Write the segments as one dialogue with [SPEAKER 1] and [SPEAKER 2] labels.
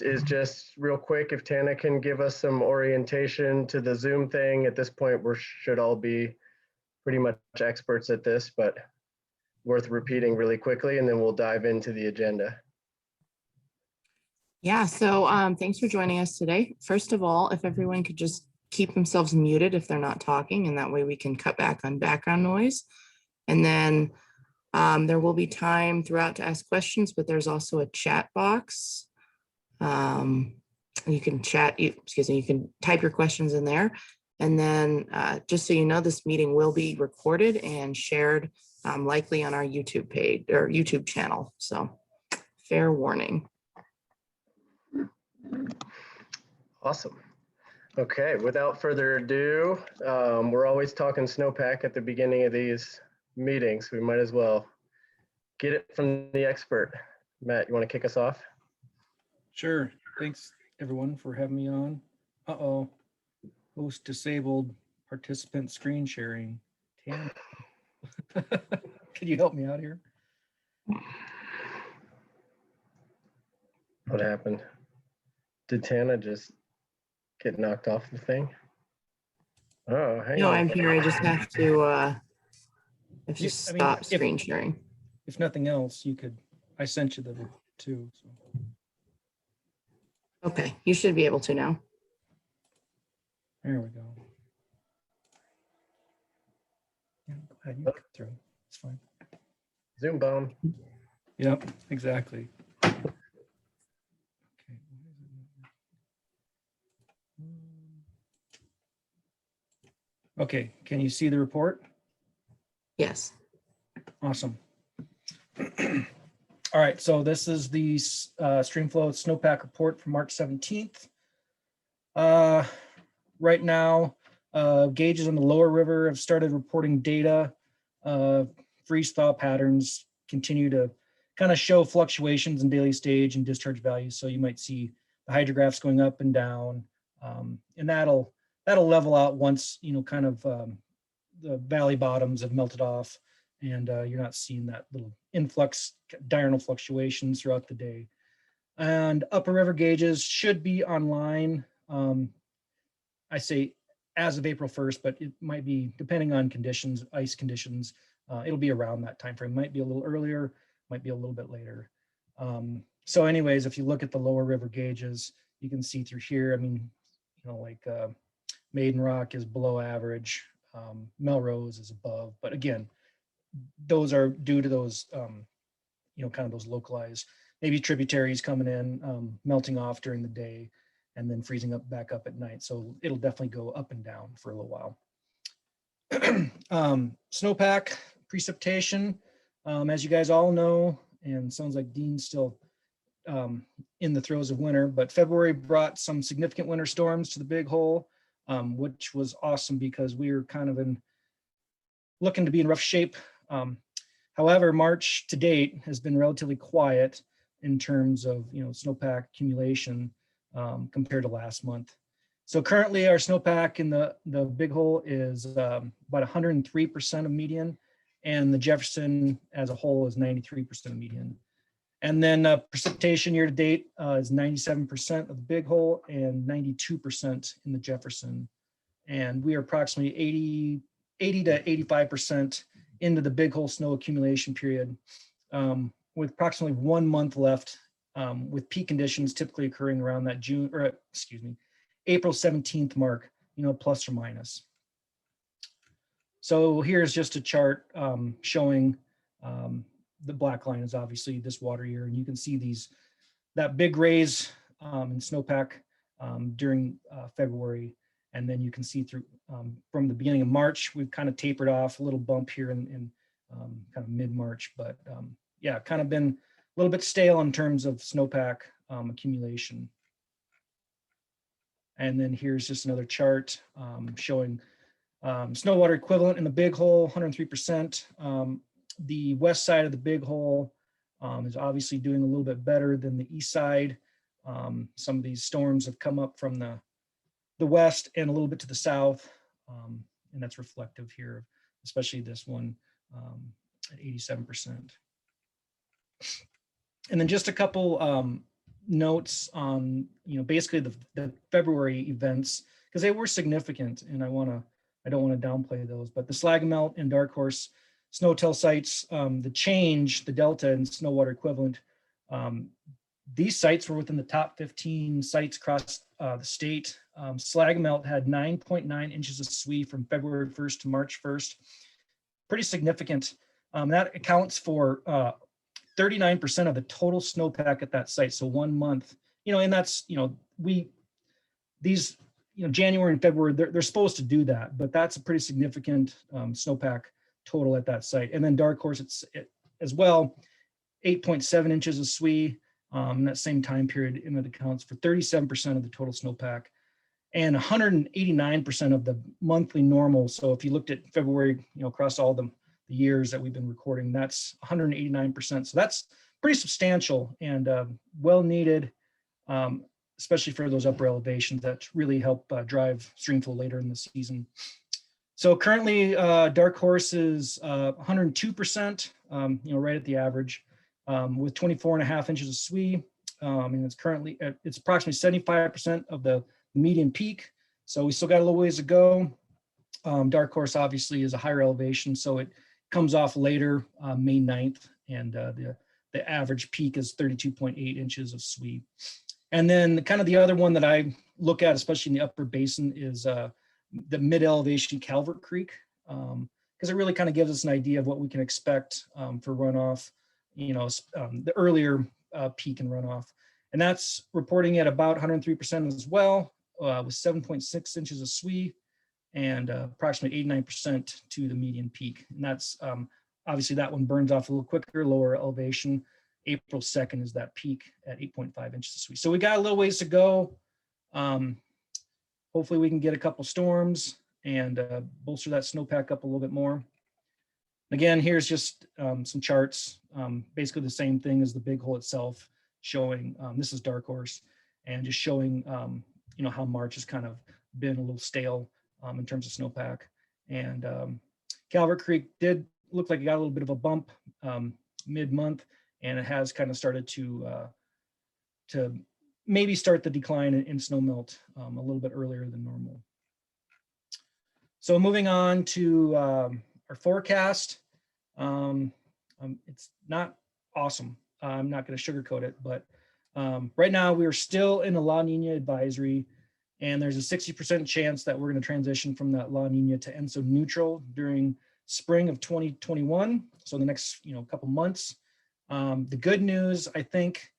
[SPEAKER 1] is just real quick, if Tana can give us some orientation to the Zoom thing. At this point, we should all be pretty much experts at this, but worth repeating really quickly, and then we'll dive into the agenda.
[SPEAKER 2] Yeah, so thanks for joining us today. First of all, if everyone could just keep themselves muted if they're not talking, and that way we can cut back on background noise. And then there will be time throughout to ask questions, but there's also a chat box. You can chat, you can type your questions in there. And then just so you know, this meeting will be recorded and shared likely on our YouTube page or YouTube channel. So fair warning.
[SPEAKER 1] Awesome. Okay, without further ado, we're always talking snowpack at the beginning of these meetings. We might as well get it from the expert. Matt, you want to kick us off?
[SPEAKER 3] Sure. Thanks everyone for having me on. Uh-oh. Host disabled, participant screen sharing. Tana. Can you help me out here?
[SPEAKER 1] What happened? Did Tana just get knocked off the thing? Oh, hang
[SPEAKER 2] No,
[SPEAKER 1] on.
[SPEAKER 2] I'm here. I just have to stop screen sharing.
[SPEAKER 3] If nothing else, you could, I sent you the too. So.
[SPEAKER 2] Okay, you should be able to now.
[SPEAKER 3] There we go. Yeah, go ahead, you cut through. It's fine.
[SPEAKER 1] Zoom bomb.
[SPEAKER 3] Yep, exactly. Okay, can you see the report?
[SPEAKER 2] Yes.
[SPEAKER 3] Awesome. All right, so this is the Streamflow snowpack report from March 17th. Right now, gauges on the lower river have started reporting data. Freeze thaw patterns continue to kind of show fluctuations in daily stage and discharge values. So you might see the hydrographs going up and down, and that'll level out once, you know, kind of the valley bottoms have melted off and you're not seeing that little influx diurnal fluctuations throughout the day. And upper river gauges should be online. I say as of April 1st, but it might be, depending on conditions, ice conditions, it'll be around that time frame. Might be a little earlier, might be a little bit later. So anyways, if you look at the lower river gauges, you can see through here, I mean, you know, like Maiden Rock is below average, Melrose is above, but again, those are due to those, you know, kind of those localized, maybe tributaries coming in, melting off during the day, and then freezing up back up at night. So it'll definitely go up and down for a little while. Snowpack precipitation, as you guys all know, and sounds like Dean's still in the throes of winter, but February brought some significant winter storms to the Big Hole, which was awesome because we were kind of looking to be in rough shape. However, March to date has been relatively quiet in terms of, you know, snowpack accumulation compared to last month. So currently our snowpack in the Big Hole is about 103% of median, and the Jefferson as a whole is 93% of median. And then precipitation year to date is 97% of the Big Hole and 92% in the Jefferson. And we are approximately 80 to 85% into the Big Hole snow accumulation period, with approximately 1 month left, with peak conditions typically occurring around that April 17th mark, you know, plus or minus. So here's just a chart showing the black line is obviously this water year, and you can see that big raise in snowpack during February. And then you can see through from the beginning of March, we've kind of tapered off a little bump here in kind of mid-March, but yeah, kind of been a little bit stale in terms of snowpack accumulation. And then here's just another chart showing snow water equivalent in the Big Hole, 103%. The west side of the Big Hole is obviously doing a little bit better than the east side. Some of these storms have come up from the west and a little bit to the south, and that's reflective here, especially this one at 87%. And then just a couple notes on, basically the February events, because they were significant, and I don't want to downplay those. But the slag melt and dark horse snow-till sites, the change, the delta and snow water equivalent, these sites were within the top 15 sites across the state. Slag melt had 9.9 inches of SWE from February 1st to March 1st. Pretty significant. That accounts for 39% of the total snowpack at that site. So 1 month, and that's, January and February, they're supposed to do that, but that's a pretty significant snowpack total at that site. And then dark horse, as well, 8.7 inches of SWE in that same time period, and it accounts for 37% of the total snowpack and 189% of the monthly normal. So if you looked at February, across all the years that we've been recording, that's 189%. So that's pretty substantial and well needed, especially for those upper elevations that really help drive streamflow later in the season. So currently, dark horse is 102%, right at the average, with 24.5 inches of SWE. And it's approximately 75% of the median peak. So we still got a little ways to go. Dark horse obviously is a higher elevation, so it comes off later, May 9th, and the average peak is 32.8 inches of SWE. And then kind of the other one that I look at, especially in the upper basin, is the mid-elevation Calvert Creek, because it really kind of gives us an idea of what we can expect for runoff, the earlier peak and runoff. And that's reporting at about 103% as well, with 7.6 inches of SWE and approximately 89% to the median peak. And that's obviously that one burns off a little quicker, lower elevation. April 2nd is that peak at 8.5 inches of SWE. So we got a little ways to go. Hopefully we can get a couple storms and bolster that snowpack up a little bit more. Again, here's just some charts, basically the same thing as the big hole itself, showing, this is dark horse, and just showing, how March has kind of been a little stale in terms of snowpack. And Calvert Creek did look like it got a little bit of a bump mid-month, and it has kind of started to maybe start the decline in snow melt a little bit earlier than normal. So moving on to our forecast. It's not awesome. I'm not going to sugarcoat it, but right now we are still in a La Nina advisory, and there's a 60% chance that we're going to transition from that La Nina to ENSO neutral during spring of 2021. So the next couple months. The good news, I think,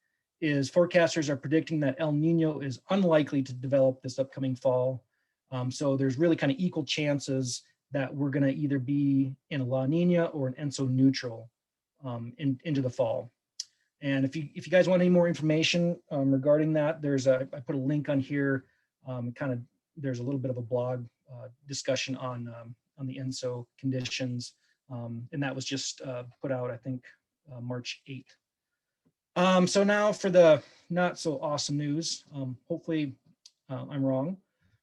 [SPEAKER 3] is forecasters are predicting that El Nino is unlikely to develop this upcoming fall. So there's really kind of equal chances that we're going to either be in a La Nina or an ENSO neutral into the fall. And if you guys want any more information regarding that, I put a link on here. There's a little bit of a blog discussion on the ENSO conditions, and that was just put out, I think, March 8th. So now for the not so awesome news. Hopefully I'm wrong,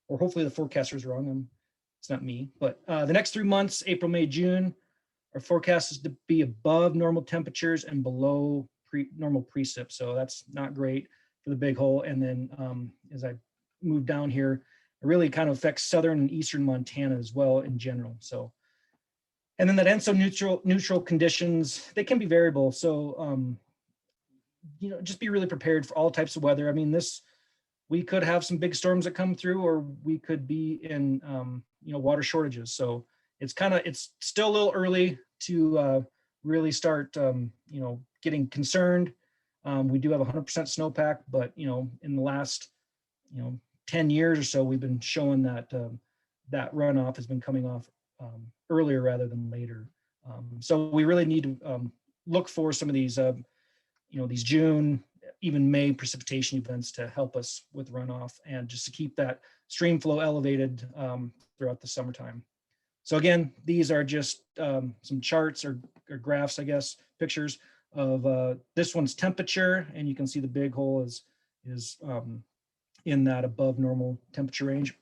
[SPEAKER 3] or hopefully the forecaster is wrong. It's not me, but the next 3 months, April, May, June, our forecast is to be above normal temperatures and below normal precip. So that's not great for the big hole. And then as I move down here, it really kind of affects southern and eastern Montana as well in general. So, and then that ENSO neutral conditions, they can be variable. So, just be really prepared for all types of weather. I mean, we could have some big storms that come through, or we could be in, water shortages. So it's still a little early to really start, getting concerned. We do have 100% snowpack, but, in the last, 10 years or so, we've been showing that that runoff has been coming off earlier rather than later. So we really need to look for some of these, these June, even May precipitation events to help us with runoff and just to keep that stream flow elevated throughout the summertime. So again, these are just some charts or graphs, I guess, pictures of this one's temperature, and you can see the big hole is in that above normal temperature range.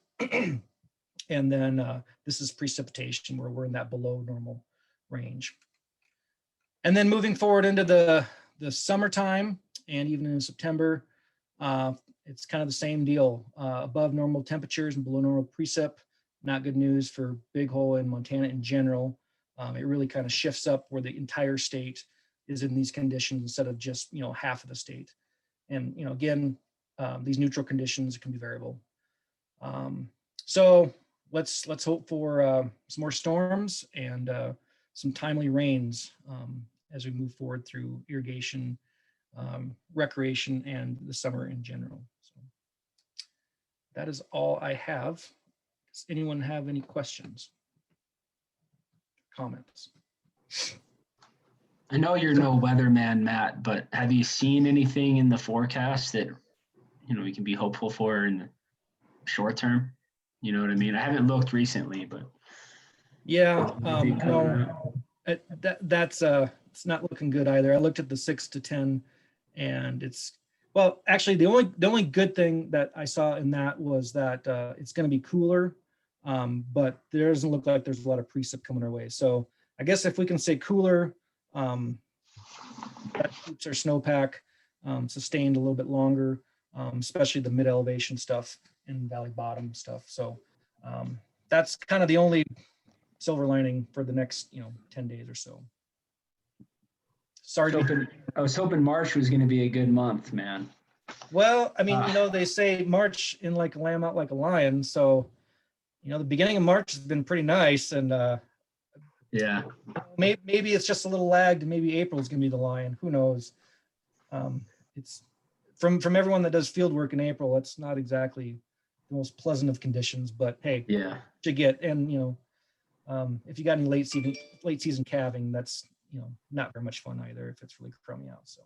[SPEAKER 3] And then this is precipitation, where we're in that below normal range. And then moving forward into the summertime and even in September, it's kind of the same deal. Above normal temperatures and below normal precip, not good news for Big Hole in Montana in general. It really kind of shifts up where the entire state is in these conditions instead of just, half of the state. And, again, these neutral conditions can be variable. So let's hope for some more storms and some timely rains as we move forward through irrigation, recreation, and the summer in general. So that is all I have. Does anyone have any questions, comments?
[SPEAKER 4] I know you're no weatherman, Matt, but have you seen anything in the forecast that, we can be hopeful for in the short term? You know what I mean? I haven't looked recently, but.
[SPEAKER 3] Yeah,
[SPEAKER 4] Anything coming up?
[SPEAKER 3] that's it's not looking good either. I looked at the 6 to 10 and well, actually the only good thing that I saw in that was that it's going to be cooler, but there doesn't look like there's a lot of precip coming our way. So I guess if we can stay cooler, that keeps our snowpack sustained a little bit longer, especially the mid elevation stuff and valley bottom stuff. So that's kind of the only silver lining for the next 10 days or so. Sorry.
[SPEAKER 4] I was hoping March was going to be a good month, man.
[SPEAKER 3] Well, I mean, they say March in like a lamb out like a lion. So, the beginning of March has been pretty nice. And
[SPEAKER 4] Yeah.
[SPEAKER 3] maybe it's just a little lagged. Maybe April is going to be the lion. Who knows? It's from everyone that does field work in April. It's not exactly the most pleasant of conditions, but hey,
[SPEAKER 4] Yeah.
[SPEAKER 3] you get, and if you got any late season calving, that's not very much fun either if it's really crummy out. So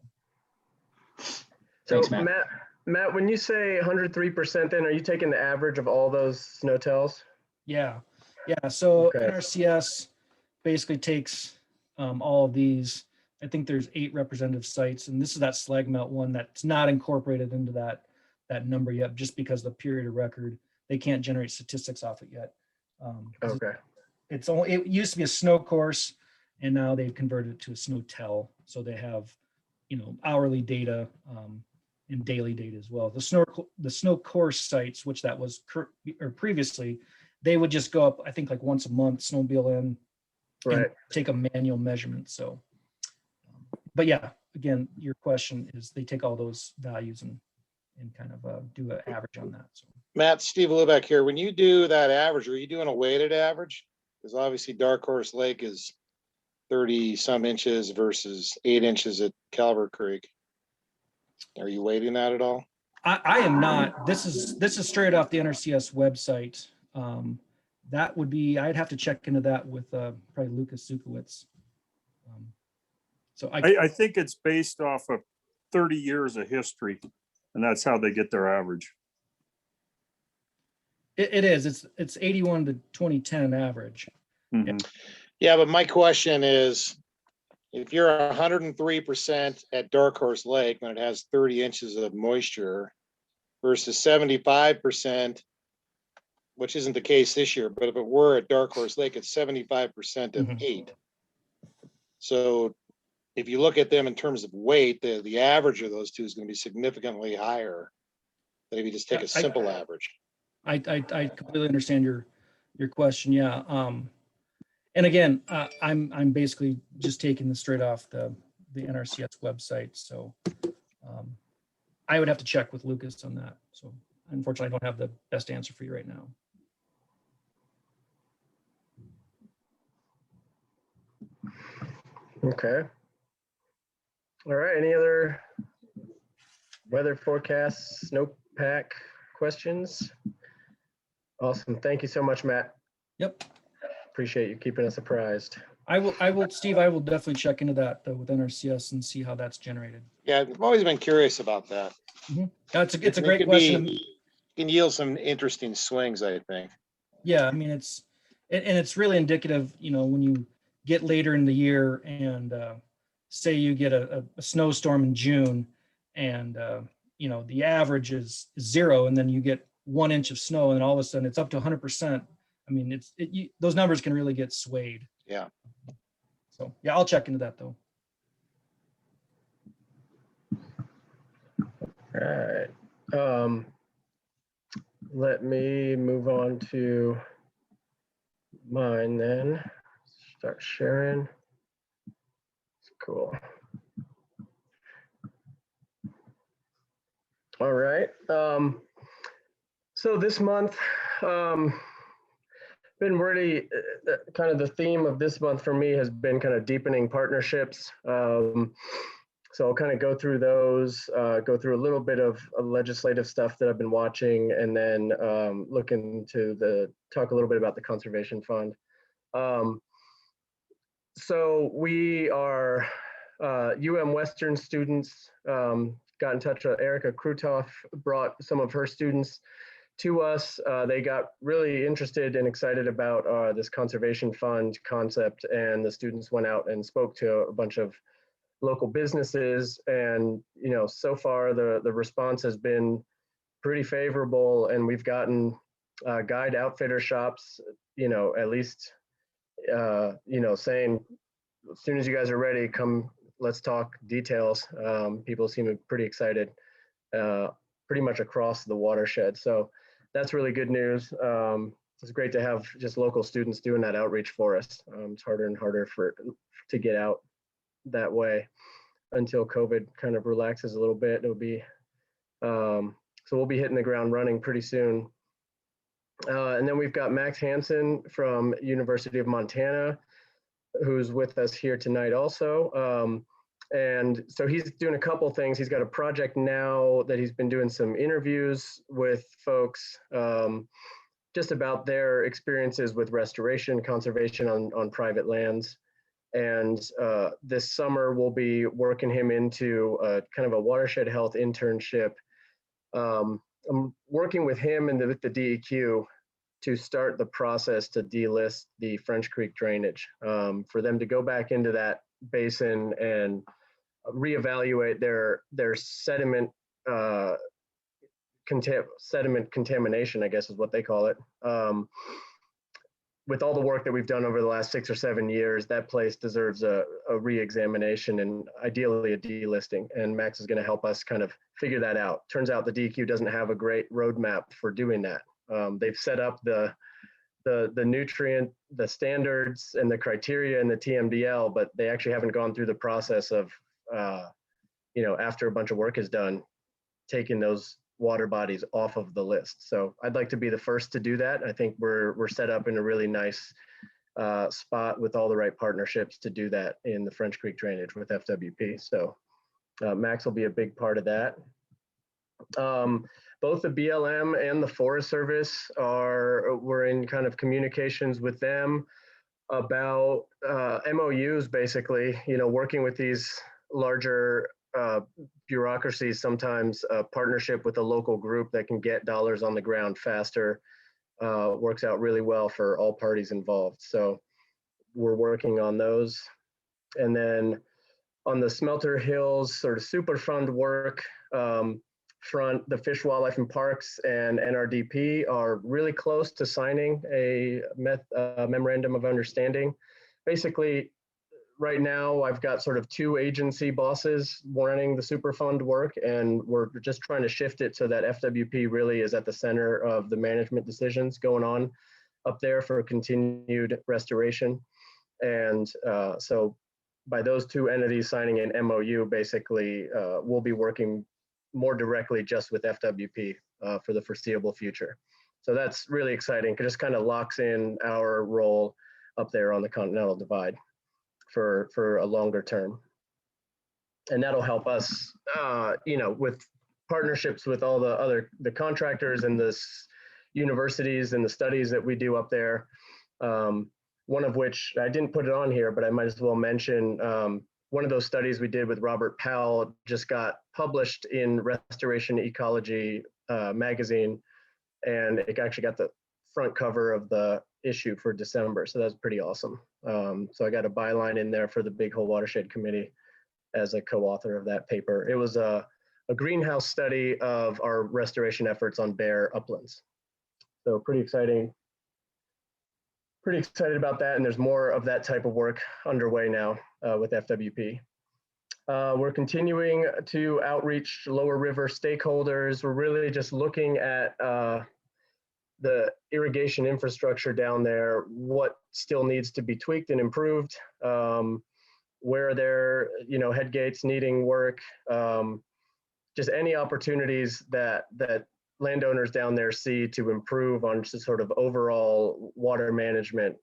[SPEAKER 4] Thanks,
[SPEAKER 1] So
[SPEAKER 4] Matt.
[SPEAKER 1] Matt, when you say 103%, then are you taking the average of all those snow tells?
[SPEAKER 3] yeah. So
[SPEAKER 1] Okay.
[SPEAKER 3] NRCS basically takes all of these. I think there's 8 representative sites, and this is that slag melt one that's not incorporated into that number yet, just because the period of record, they can't generate statistics off it yet.
[SPEAKER 1] Okay.
[SPEAKER 3] It used to be a snow course, and now they've converted it to a snow tell. So they have, hourly data and daily data as well. The snow course sites, which that was previously, they would just go up, I think, like once a month, snowmobile in,
[SPEAKER 1] Right.
[SPEAKER 3] and take a manual measurement. So, but yeah, again, your question is they take all those values and kind of do an average on that. So.
[SPEAKER 5] Matt, Steve Lubeck here. When you do that average, are you doing a weighted average? Because obviously Dark Horse Lake is 30 some inches versus 8 inches at Calvert Creek. Are you weighting that at all?
[SPEAKER 3] I am not. This is straight off the NRCS website. That would be, I'd have to check into that with probably Lucas Zukowicz. So
[SPEAKER 6] I think it's based off of 30 years of history, and that's how they get their average.
[SPEAKER 3] it is. It's 81 to 2010 average.
[SPEAKER 6] Mhm.
[SPEAKER 5] Yeah, but my question is, if you're 103% at Dark Horse Lake when it has 30 inches of moisture versus 75%, which isn't the case this year, but if it were at Dark Horse Lake, it's 75% of 8. So if you look at them in terms of weight, the average of those two is going to be significantly higher than if you just take a simple average.
[SPEAKER 3] I completely understand your question. Yeah. And again, I'm basically just taking this straight off the NRCS website. So I would have to check with Lucas on that. So unfortunately, I don't have the best answer for you right now.
[SPEAKER 1] Okay. All right. Any other weather forecasts, snowpack questions? Awesome. Thank you so much, Matt.
[SPEAKER 3] Yep.
[SPEAKER 1] Appreciate you keeping us apprised.
[SPEAKER 3] I will, Steve, I will definitely check into that though with NRCS and see how that's generated.
[SPEAKER 5] Yeah, I've always been curious about that.
[SPEAKER 3] It's a
[SPEAKER 5] It
[SPEAKER 3] great
[SPEAKER 5] could
[SPEAKER 3] question.
[SPEAKER 5] can yield some interesting swings, I think.
[SPEAKER 3] Yeah, I mean, it's really indicative, when you get later in the year and say you get a snowstorm in June and, the average is 0 and then you get 1 inch of snow and all of a sudden it's up to 100%. I mean, those numbers can really get swayed.
[SPEAKER 5] Yeah.
[SPEAKER 3] So yeah, I'll check into that though.
[SPEAKER 1] All right. Um, let me move on to mine then. Start sharing. Cool. All right. So this month, been really kind of the theme of this month for me has been kind of deepening partnerships. So I'll kind of go through those, go through a little bit of legislative stuff that I've been watching, and then look into talk a little bit about the conservation fund. So we are Western students, got in touch with Erica Krutoff, brought some of her students to us. They got really interested and excited about this conservation fund concept, and the students went out and spoke to a bunch of local businesses, and so far the response has been pretty favorable, and we've gotten guide outfitter shops at least saying as soon as you guys are ready, come, let's talk details. People seem pretty excited pretty much across the watershed, so that's really good news. It's great to have just local students doing that outreach for us. It's harder and harder to get out that way until COVID kind of relaxes a little bit. It'll be so we'll be hitting the ground running pretty soon. And then we've got Max Hansen from University of Montana, who's with us here tonight also. And so he's doing a couple things. He's got a project now that he's been doing some interviews with folks just about their experiences with restoration, conservation on private lands. And this summer, we'll be working him into kind of a watershed health internship. I'm working with him and with the DEQ to start the process to delist the French Creek drainage, for them to go back into that basin and reevaluate their sediment sediment contamination, I guess is what they call it. With all the work that we've done over the last 6 or 7 years, that place deserves a re-examination and ideally a delisting. And Max is going to help us kind of figure that out. Turns out the DEQ doesn't have a great roadmap for doing that. They've set up the nutrient, the standards and the criteria in the TMDL, but they actually haven't gone through the process of, after a bunch of work is done, taking those water bodies off of the list. So I'd like to be the first to do that. I think we're set up in a really nice spot with all the right partnerships to do that in the French Creek drainage with FWP. So Max will be a big part of that. Both the BLM and the Forest Service we're in kind of communications with them about MOUs, basically, working with these larger bureaucracies, sometimes a partnership with a local group that can get dollars on the ground faster works out really well for all parties involved. So we're working on those. And then on the Smelter Hills sort of Superfund work front, the Fish, Wildlife and Parks and NRDP are really close to signing a memorandum of understanding. Basically, right now, I've got sort of 2 agency bosses running the Superfund work, and we're just trying to shift it so that FWP really is at the center of the management decisions going on up there for continued restoration. And so by those 2 entities signing an MOU, basically, we'll be working more directly just with FWP for the foreseeable future. So that's really exciting. It just kind of locks in our role up there on the Continental Divide for a longer term. And that'll help us, with partnerships with all the contractors and the universities and the studies that we do up there. One of which, I didn't put it on here, but I might as well mention, one of those studies we did with Robert Powell just got published in Restoration Ecology magazine, and it actually got the front cover of the issue for December. So that's pretty awesome. So I got a byline in there for the Big Hole Watershed Committee as a co-author of that paper. It was a greenhouse study of our restoration efforts on bare uplands. So pretty exciting. Pretty excited about that. And there's more of that type of work underway now with FWP. We're continuing to outreach lower river stakeholders. We're really just looking at the irrigation infrastructure down there, what still needs to be tweaked and improved, where there, head gates needing work, just any opportunities that landowners down there see to improve on just sort of overall water management.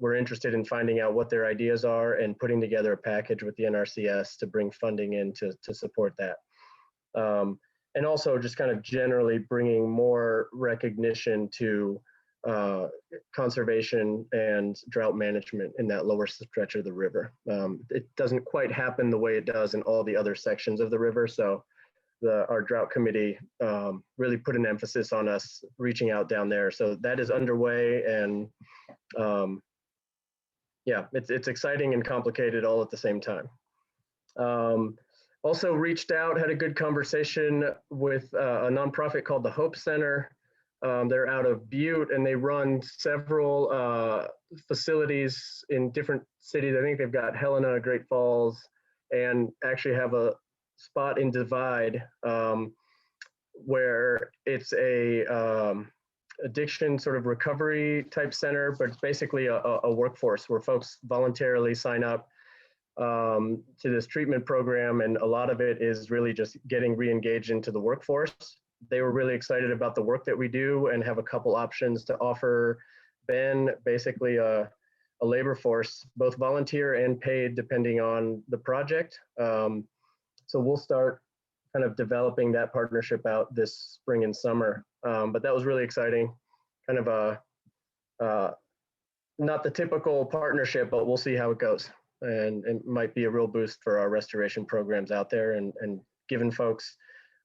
[SPEAKER 1] We're interested in finding out what their ideas are and putting together a package with the NRCS to bring funding in to support that. And also just kind of generally bringing more recognition to conservation and drought management in that lower stretch of the river. It doesn't quite happen the way it does in all the other sections of the river. So our drought committee really put an emphasis on us reaching out down there. So that is underway, and yeah, it's exciting and complicated all at the same time. Also reached out, had a good conversation with a nonprofit called the Hope Center. They're out of Butte, and they run several facilities in different cities. I think they've got Helena, Great Falls, and actually have a spot in Divide where it's a addiction sort of recovery type center, but it's basically a workforce where folks voluntarily sign up to this treatment program, and a lot of it is really just getting re-engaged into the workforce. They were really excited about the work that we do and have a couple options to offer Ben, basically a labor force, both volunteer and paid, depending on the project. So we'll start kind of developing that partnership out this spring and summer. But that was really exciting, kind of not the typical partnership, but we'll see how it goes. And it might be a real boost for our restoration programs out there, and giving folks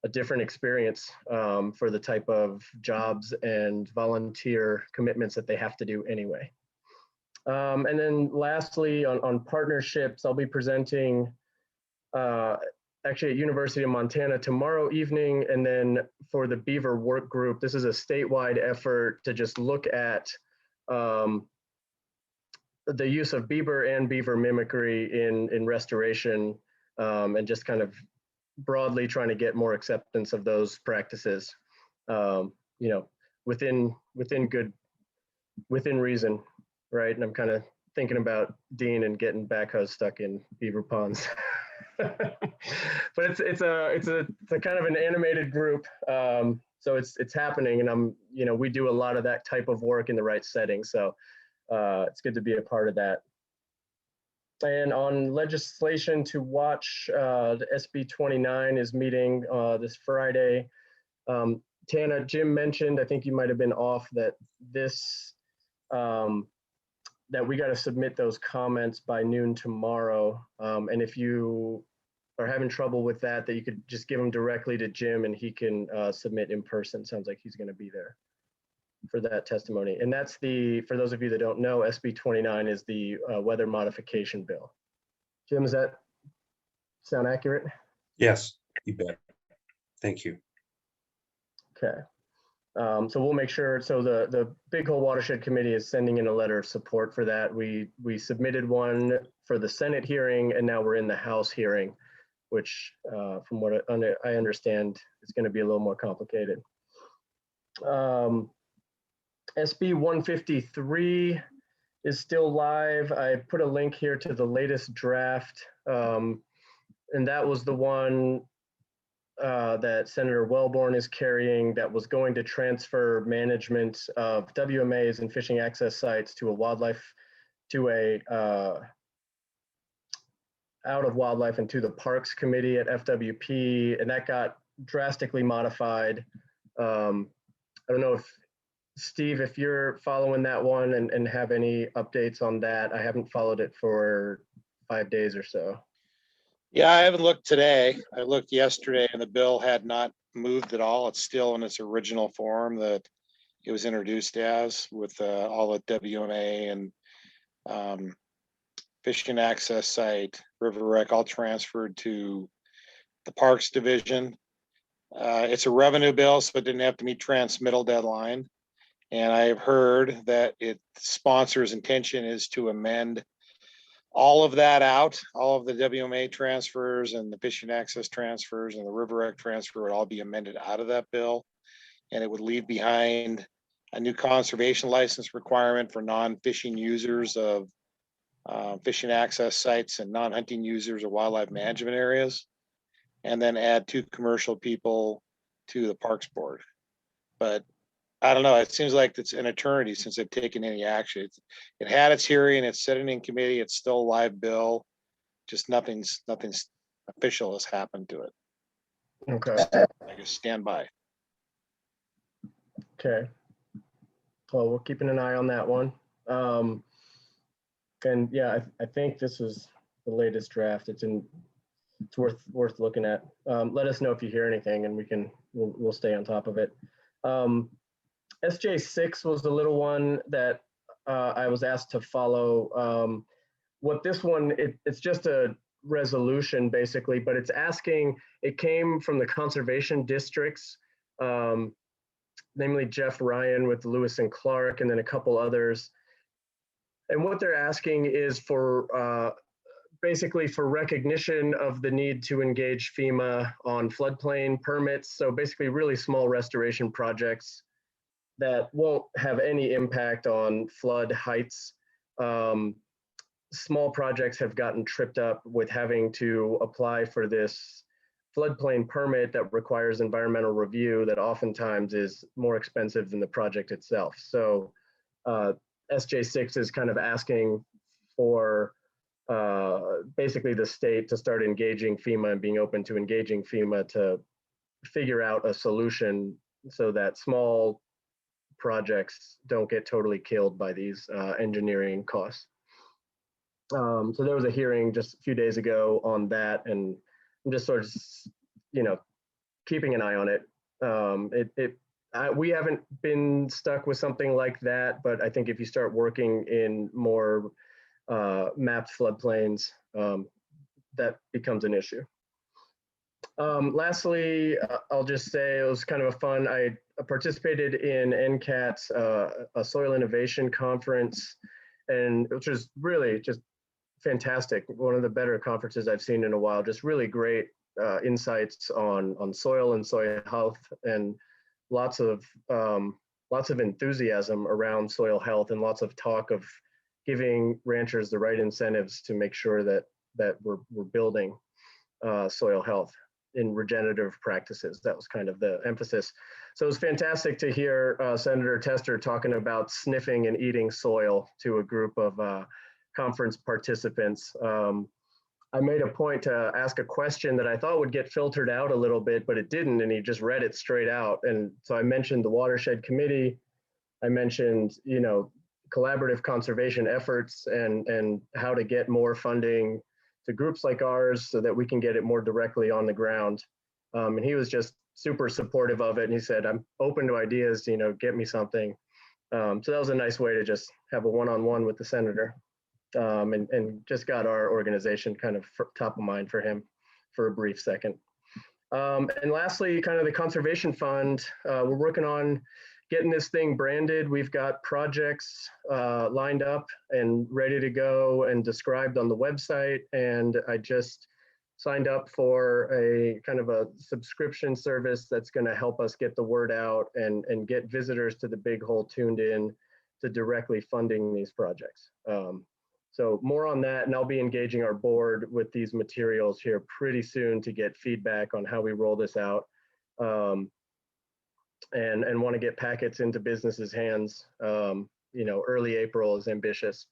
[SPEAKER 1] a different experience for the type of jobs and volunteer commitments that they have to do anyway. And then lastly, on partnerships, I'll be presenting actually at University of Montana tomorrow evening. And then for the Beaver Work Group, this is a statewide effort to just look at the use of beaver and beaver mimicry in restoration, and just kind of broadly trying to get more acceptance of those practices, within reason, right? And I'm kind of thinking about Dean and getting backhoes stuck in beaver ponds. But it's a kind of an animated group, so it's happening, and we do a lot of that type of work in the right setting, so it's good to be a part of that. And on legislation to watch, the SB 29 is meeting this Friday. Tana, Jim mentioned, I think you might have been off, that that we got to submit those comments by noon tomorrow. And if you are having trouble with that you could just give them directly to Jim, and he can submit in person. Sounds like he's going to be there for that testimony. And that's for those of you that don't know, SB 29 is the weather modification bill. Jim, does that sound accurate?
[SPEAKER 7] Yes, you bet. Thank you.
[SPEAKER 1] Okay. So we'll make sure, so the Big Hole Watershed Committee is sending in a letter of support for that. We submitted one for the Senate hearing, and now we're in the House hearing, which from what I understand is going to be a little more complicated. SB 153 is still live. I put a link here to the latest draft, and that was the one that Senator Wellborn is carrying, that was going to transfer management of WMAs and fishing access sites to out of wildlife and to the Parks Committee at FWP, and that got drastically modified. I don't know if Steve, if you're following that one and have any updates on that. I haven't followed it for 5 days or so.
[SPEAKER 5] Yeah, I haven't looked today. I looked yesterday and the bill had not moved at all. It's still in its original form that it was introduced as, with all the WMA and fishing access site, river rec, all transferred to the Parks Division. It's a revenue bill, so it didn't have to meet transmittal deadline. And I've heard that its sponsor's intention is to amend all of that out, all of the WMA transfers and the fishing access transfers and the River Act transfer would all be amended out of that bill. And it would leave behind a new conservation license requirement for non-fishing users of fishing access sites and non-hunting users of wildlife management areas. And then add 2 commercial people to the Parks Board. But I don't know, it seems like it's an eternity since they've taken any action. It had its hearing, it's sitting in committee, it's still a live bill. Just nothing's official has happened to it.
[SPEAKER 1] Okay,
[SPEAKER 5] I guess stand by.
[SPEAKER 1] okay. Well, we're keeping an eye on that one. And yeah, I think this is the latest draft. It's worth looking at. Let us know if you hear anything and we'll stay on top of it. SJ6 was the little one that I was asked to follow. What this one, it's just a resolution basically, but it's asking, it came from the conservation districts, namely Jeff Ryan with Lewis and Clark, and then a couple others. And what they're asking is for basically for recognition of the need to engage FEMA on floodplain permits. So basically really small restoration projects that won't have any impact on flood heights. Small projects have gotten tripped up with having to apply for this floodplain permit that requires environmental review that oftentimes is more expensive than the project itself. So SJ6 is kind of asking for basically the state to start engaging FEMA and being open to engaging FEMA to figure out a solution so that small projects don't get totally killed by these engineering costs. So there was a hearing just a few days ago on that, and I'm just sort of, keeping an eye on it. We haven't been stuck with something like that, but I think if you start working in more mapped floodplains, that becomes an issue. Lastly, I'll just say it was kind of a fun, I participated in NCAT's a soil innovation conference, and which was really just fantastic. One of the better conferences I've seen in a while, just really great insights on soil and soil health, and lots of enthusiasm around soil health, and lots of talk of giving ranchers the right incentives to make sure that we're building soil health in regenerative practices. That was kind of the emphasis. So it was fantastic to hear Senator Tester talking about sniffing and eating soil to a group of conference participants. I made a point to ask a question that I thought would get filtered out a little bit, but it didn't, and he just read it straight out. And so I mentioned the Watershed Committee. I mentioned, collaborative conservation efforts and how to get more funding to groups like ours so that we can get it more directly on the ground. And he was just super supportive of it. And he said, I'm open to ideas, get me something. So that was a nice way to just have a one-on-one with the senator, and just got our organization kind of top of mind for him for a brief second. And lastly, kind of the conservation fund, we're working on getting this thing branded. We've got projects lined up and ready to go and described on the website. And I just signed up for a kind of a subscription service that's going to help us get the word out and get visitors to the Big Hole tuned in to directly funding these projects. So more on that, and I'll be engaging our board with these materials here pretty soon to get feedback on how we roll this out. And want to get packets into businesses' hands. Early April is ambitious.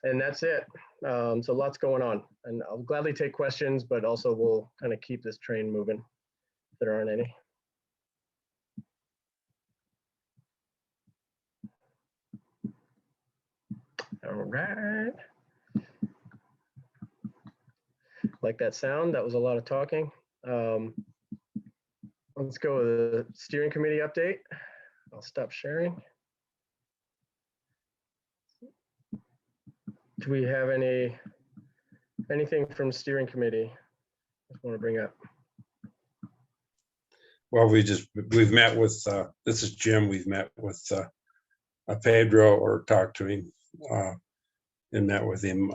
[SPEAKER 1] And that's it. So lots going on. And I'll gladly take questions, but also we'll kind of keep this train moving if there aren't any. All right. Like that sound, that was a lot of talking. Let's go with the steering committee update. I'll stop sharing. Do we have anything from steering committee I want to bring up?
[SPEAKER 7] Well, we've met with, this is Jim, we've met with Pedro or talked to him and met with him,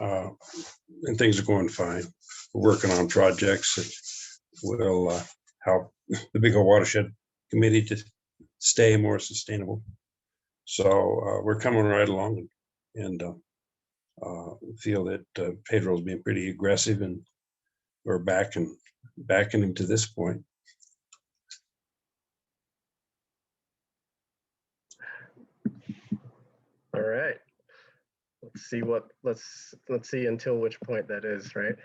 [SPEAKER 7] and things are going fine. We're working on projects that will help the Big Hole Watershed Committee to stay more sustainable. So we're coming right along, and feel that Pedro's been pretty aggressive, and we're backing him to this point.
[SPEAKER 1] All right. Let's see let's see until which point that is, right?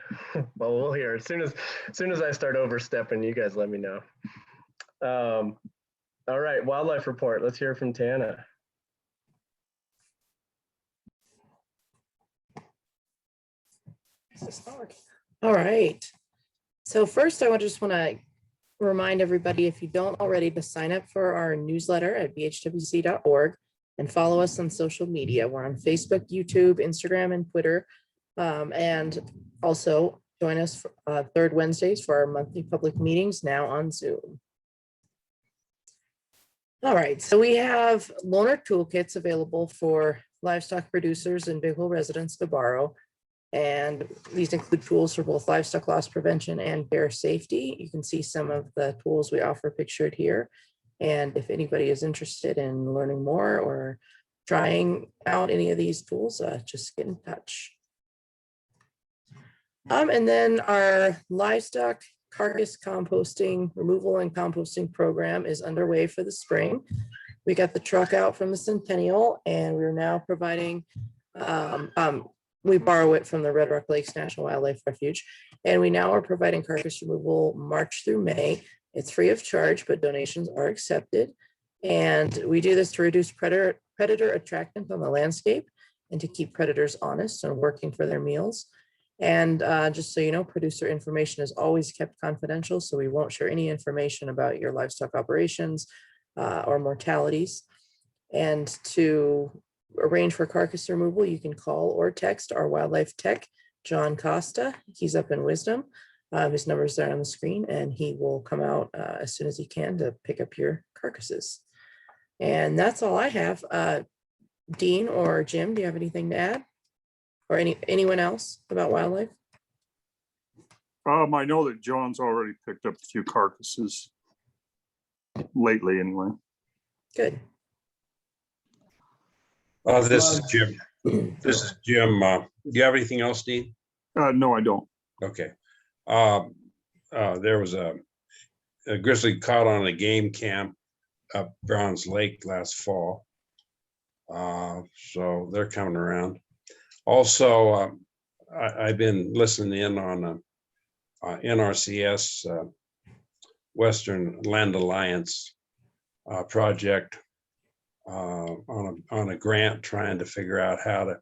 [SPEAKER 1] Well, we'll hear as soon as I start overstepping, you guys let me know. All right, wildlife report. Let's hear from Tana.
[SPEAKER 2] All right. So first, I just want to remind everybody, if you don't already, to sign up for our newsletter at bhwc.org and follow us on social media. We're on Facebook, YouTube, Instagram, and Twitter. And also join us for, third Wednesdays for our monthly public meetings, now on Zoom. All right, so we have loaner toolkits available for livestock producers and Big Hole residents to borrow. And these include tools for both livestock loss prevention and bear safety. You can see some of the tools we offer pictured here. And if anybody is interested in learning more or trying out any of these tools, just get in touch. And then our livestock carcass composting removal and composting program is underway for the spring. We got the truck out from the Centennial, and we're now providing, we borrow it from the Red Rock Lakes National Wildlife Refuge, and we now are providing carcass removal March through May. It's free of charge, but donations are accepted. And we do this to reduce predator attractant on the landscape and to keep predators honest and working for their meals. And just so you know, producer information is always kept confidential, so we won't share any information about your livestock operations or mortalities. And to arrange for carcass removal, you can call or text our wildlife tech, John Costa. He's up in Wisdom. His number is there on the screen, and he will come out as soon as he can to pick up your carcasses. And that's all I have. Dean or Jim, do you have anything to add? Or anyone else about wildlife?
[SPEAKER 6] I know that John's already picked up a few carcasses lately anyway.
[SPEAKER 2] Good.
[SPEAKER 7] This is Jim. This is Jim. Do you have anything else, Dean?
[SPEAKER 6] No, I don't.
[SPEAKER 7] Okay. There was a grizzly caught on a game camp up Browns Lake last fall. So they're coming around. Also, I've been listening in on NRCS Western Land Alliance project on a grant trying to figure out how to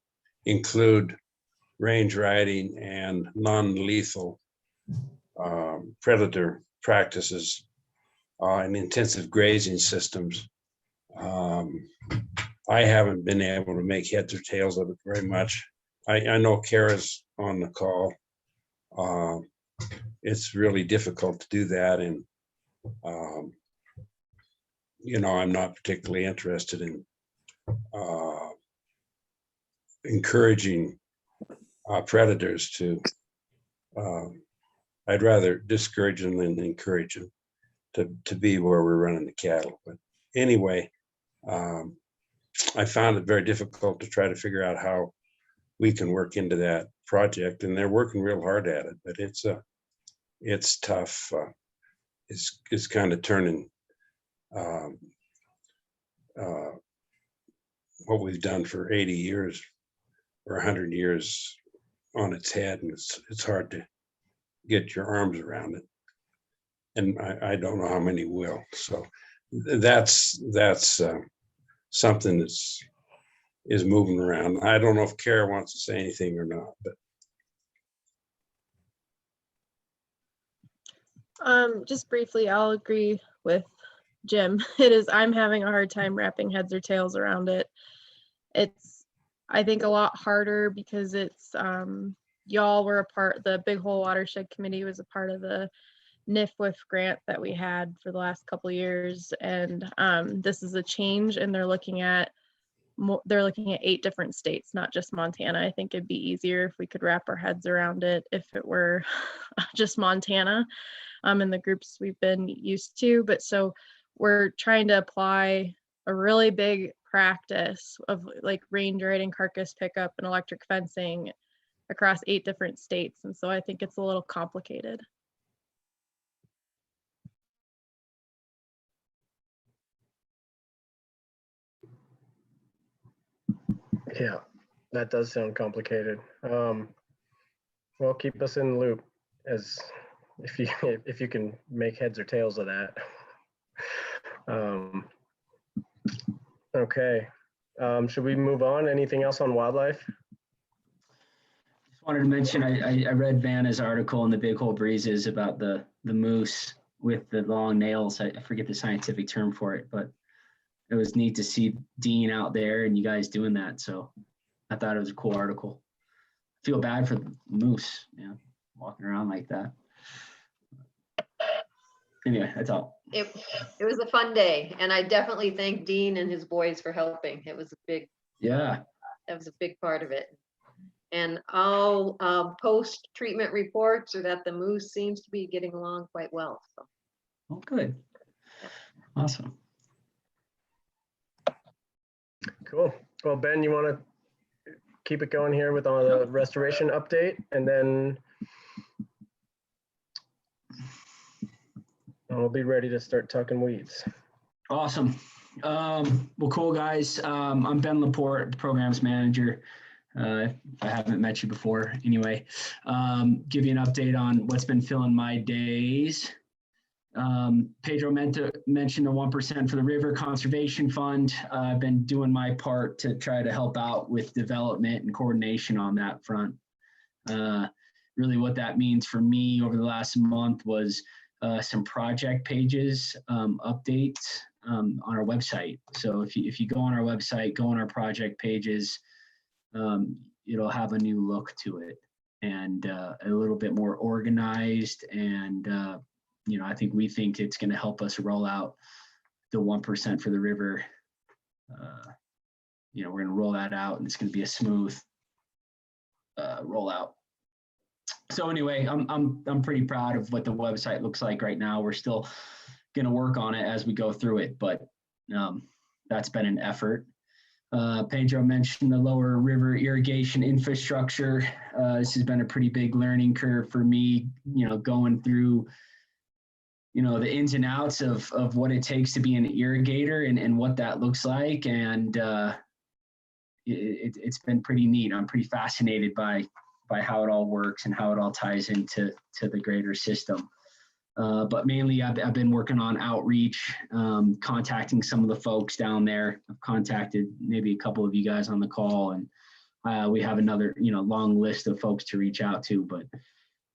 [SPEAKER 7] include range riding and non-lethal predator practices in intensive grazing systems. I haven't been able to make heads or tails of it very much. I know Kara's on the call. It's really difficult to do that, and you know, I'm not particularly interested in encouraging predators to. I'd rather discourage them than encourage them to be where we're running the cattle. But anyway, I found it very difficult to try to figure out how we can work into that project, and they're working real hard at it, but it's tough. It's kind of turning what we've done for 80 years or 100 years on its head, and it's hard to get your arms around it. And I don't know how many will. So that's something is moving around. I don't know if Kara wants to say anything or not, but.
[SPEAKER 8] Just briefly, I'll agree with Jim. I'm having a hard time wrapping heads or tails around it. It's, I think, a lot harder because it's, y'all were the Big Hole Watershed Committee was a part of the NIFWIF grant that we had for the last couple of years. And this is a change, and they're looking at they're looking at 8 different states, not just Montana. I think it'd be easier if we could wrap our heads around it if it were just Montana, in the groups we've been used to. But so we're trying to apply a really big practice of like range riding, carcass pickup, and electric fencing across 8 different states. And so I think it's a little complicated.
[SPEAKER 1] Yeah, that does sound complicated. Well, keep us in the loop as if you can make heads or tails of that. Okay. Should we move on? Anything else on wildlife?
[SPEAKER 4] Just wanted to mention, I read Vanna's article in the Big Hole Breezes about the moose with the long nails. I forget the scientific term for it, but it was neat to see Dean out there and you guys doing that. So I thought it was a cool article. Feel bad for the moose, walking around like that. Anyway, that's all.
[SPEAKER 9] It was a fun day, and I definitely thank Dean and his boys for helping. It was a big,
[SPEAKER 4] Yeah.
[SPEAKER 9] that was a big part of it. And all post-treatment reports are that the moose seems to be getting along quite well. So.
[SPEAKER 4] Oh, good. Awesome.
[SPEAKER 1] Cool. Well, Ben, you want to keep it going here with all the restoration update, and then I'll be ready to start talking weeds.
[SPEAKER 4] Awesome. Well, cool, guys. I'm Ben Laporte, programs manager. If I haven't met you before, anyway, give you an update on what's been filling my days. Pedro mentioned the 1% for the River Conservation Fund. I've been doing my part to try to help out with development and coordination on that front. Really what that means for me over the last month was some project pages, updates on our website. So if you go on our website, go on our project pages, it'll have a new look to it and a little bit more organized. And, I think we think it's going to help us roll out the 1% for the river. We're going to roll that out and it's going to be a smooth rollout. So anyway, I'm pretty proud of what the website looks like right now. We're still going to work on it as we go through it, but that's been an effort. Pedro mentioned the lower river irrigation infrastructure. This has been a pretty big learning curve for me, going through, the ins and outs of what it takes to be an irrigator and what that looks like. And it's been pretty neat. I'm pretty fascinated by how it all works and how it all ties into the greater system. But mainly I've been working on outreach, contacting some of the folks down there. I've contacted maybe a couple of you guys on the call, and we have another, long list of folks to reach out to, but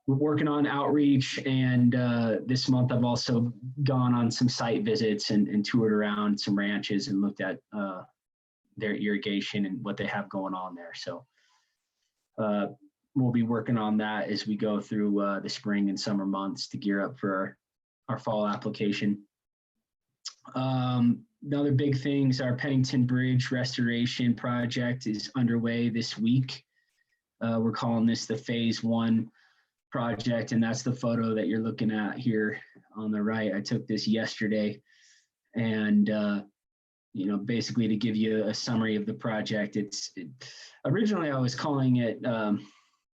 [SPEAKER 4] we're working on outreach. And this month I've also gone on some site visits and toured around some ranches and looked at their irrigation and what they have going on there. So we'll be working on that as we go through the spring and summer months to gear up for our fall application. Another big things, our Pennington Bridge restoration project is underway this week. We're calling this the phase 1 project, and that's the photo that you're looking at here on the right. I took this yesterday, and basically to give you a summary of the project, originally I was calling it,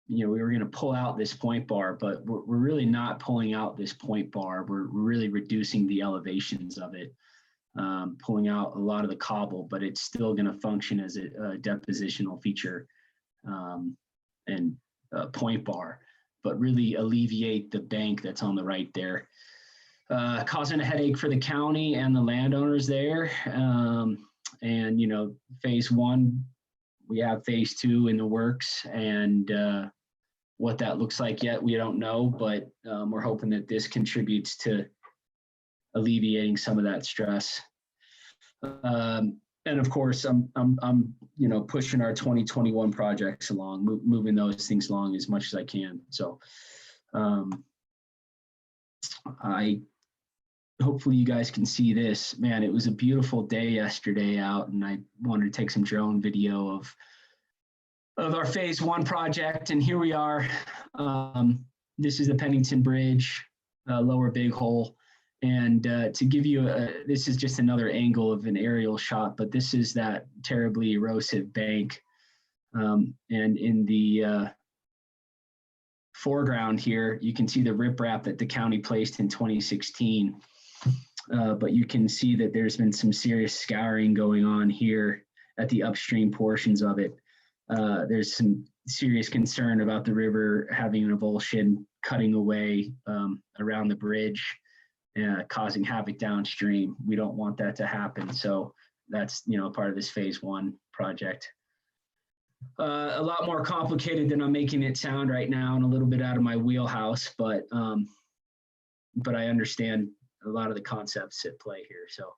[SPEAKER 4] we were going to pull out this point bar, but we're really not pulling out this point bar. We're really reducing the elevations of it, pulling out a lot of the cobble, but it's still going to function as a depositional feature and a point bar, but really alleviate the bank that's on the right there. Causing a headache for the county and the landowners there. And, phase 1, we have phase 2 in the works, and what that looks like yet, we don't know, but we're hoping that this contributes to alleviating some of that stress. And of course, I'm pushing our 2021 projects along, moving those things along as much as I can. So I hopefully you guys can see this. Man, it was a beautiful day yesterday out, and I wanted to take some drone video of our phase 1 project. And here we are. This is the Pennington Bridge, lower Big Hole. And to give you this is just another angle of an aerial shot, but this is that terribly erosive bank. And in the foreground here, you can see the riprap that the county placed in 2016. But you can see that there's been some serious scouring going on here at the upstream portions of it. There's some serious concern about the river having an avulsion cutting away around the bridge, causing havoc downstream. We don't want that to happen. So that's, part of this phase 1 project. A lot more complicated than I'm making it sound right now, and a little bit out of my wheelhouse, but I understand a lot of the concepts at play here. So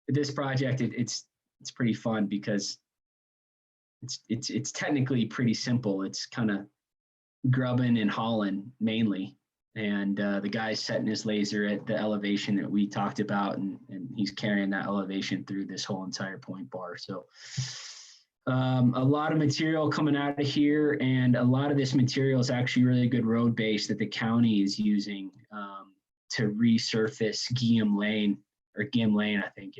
[SPEAKER 4] this project, it's pretty fun because it's technically pretty simple. It's kind of grubbing and hauling mainly. And the guy's setting his laser at the elevation that we talked about, and he's carrying that elevation through this whole entire point bar. So a lot of material coming out of here, and a lot of this material is actually really good road base that the county is using to resurface Guillaume Lane, I think,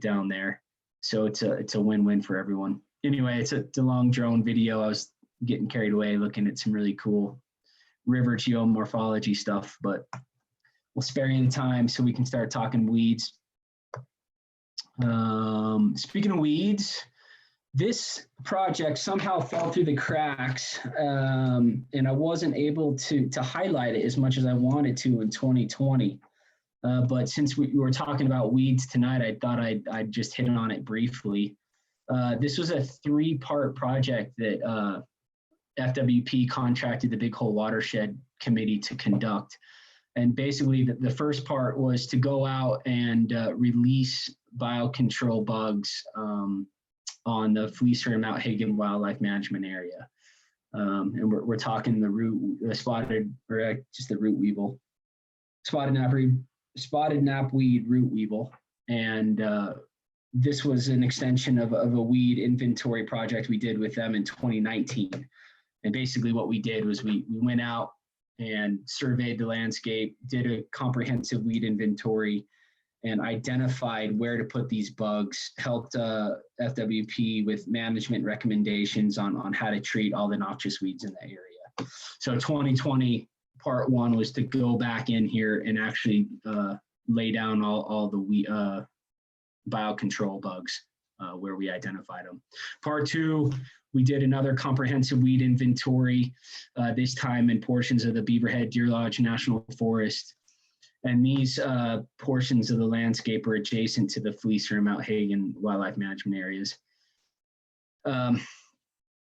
[SPEAKER 4] down there. So it's a win-win for everyone. Anyway, it's a long drone video. I was getting carried away looking at some really cool river geomorphology stuff, but we'll spare you the time so we can start talking weeds. Speaking of weeds, this project somehow fell through the cracks, and I wasn't able to highlight it as much as I wanted to in 2020. But since we were talking about weeds tonight, I thought I'd just hit on it briefly. This was a 3-part project that FWP contracted the Big Hole Watershed Committee to conduct. And basically the first part was to go out and release biocontrol bugs on the Fleecer and Mount Hagen Wildlife Management Area. And we're talking the root weevil, spotted knapweed root weevil. And this was an extension of a weed inventory project we did with them in 2019. And basically what we did was we went out and surveyed the landscape, did a comprehensive weed inventory, and identified where to put these bugs, helped FWP with management recommendations on how to treat all the noxious weeds in the area. So 2020, part 1 was to go back in here and actually lay down all the biocontrol bugs where we identified them. Part 2, we did another comprehensive weed inventory, this time in portions of the Beaverhead Deer Lodge National Forest. And these portions of the landscape are adjacent to the Fleecer and Mount Hagen wildlife management areas.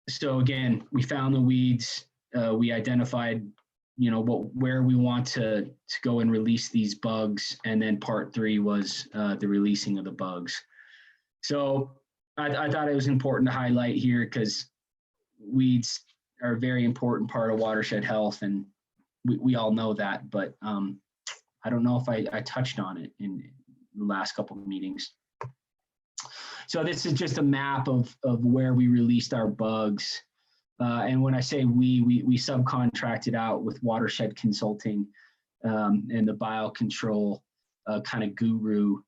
[SPEAKER 4] So again, we found the weeds, we identified, where we want to go and release these bugs. And then part 3 was the releasing of the bugs. So I thought it was important to highlight here because weeds are a very important part of watershed health, and we all know that, but I don't know if I touched on it in the last couple of meetings. So this is just a map of where we released our bugs. And when I say we subcontracted out with Watershed Consulting and the biocontrol kind of guru,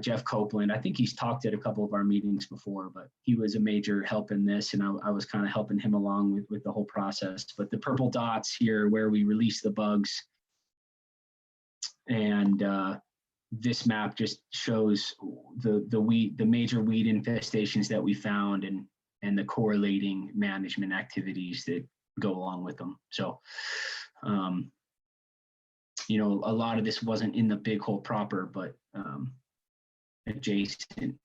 [SPEAKER 4] Jeff Copeland. I think he's talked at a couple of our meetings before, but he was a major help in this, and I was kind of helping him along with the whole process. But the purple dots here where we release the bugs, and this map just shows the major weed infestations that we found and the correlating management activities that go along with them. So, a lot of this wasn't in the Big Hole proper, but adjacent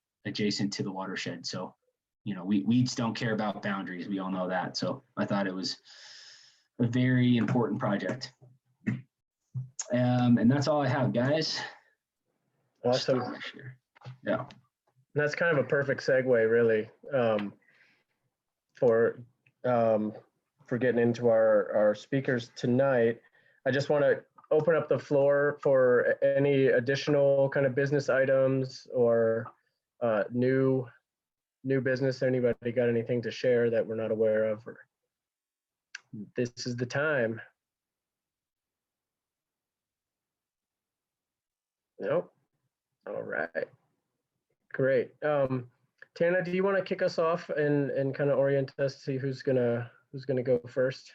[SPEAKER 4] to the watershed. So, weeds don't care about boundaries. We all know that. So I thought it was a very important project. And that's all I have, guys.
[SPEAKER 1] Awesome.
[SPEAKER 4] Yeah.
[SPEAKER 1] That's kind of a perfect segue, really, for getting into our speakers tonight. I just want to open up the floor for any additional kind of business items or new business. Anybody got anything to share that we're not aware of? Or this is the time. Nope. All right. Great. Tana, do you want to kick us off and kind of orient us to see who's gonna go first?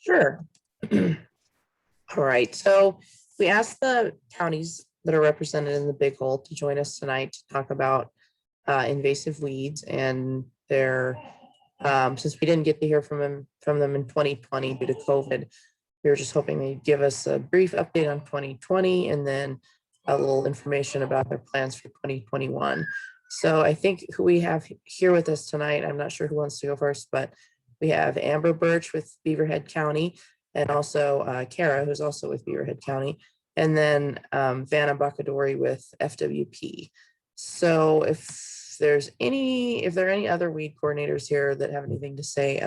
[SPEAKER 2] Sure. All right, so we asked the counties that are represented in the Big Hole to join us tonight to talk about invasive weeds and their, since we didn't get to hear from them in 2020 due to COVID, we were just hoping they'd give us a brief update on 2020 and then a little information about their plans for 2021. So I think who we have here with us tonight, I'm not sure who wants to go first, but we have Amber Birch with Beaverhead County, and also Kara, who's also with Beaverhead County, and then Vanna Bacadori with FWP. So if there are any other weed coordinators here that have anything to say,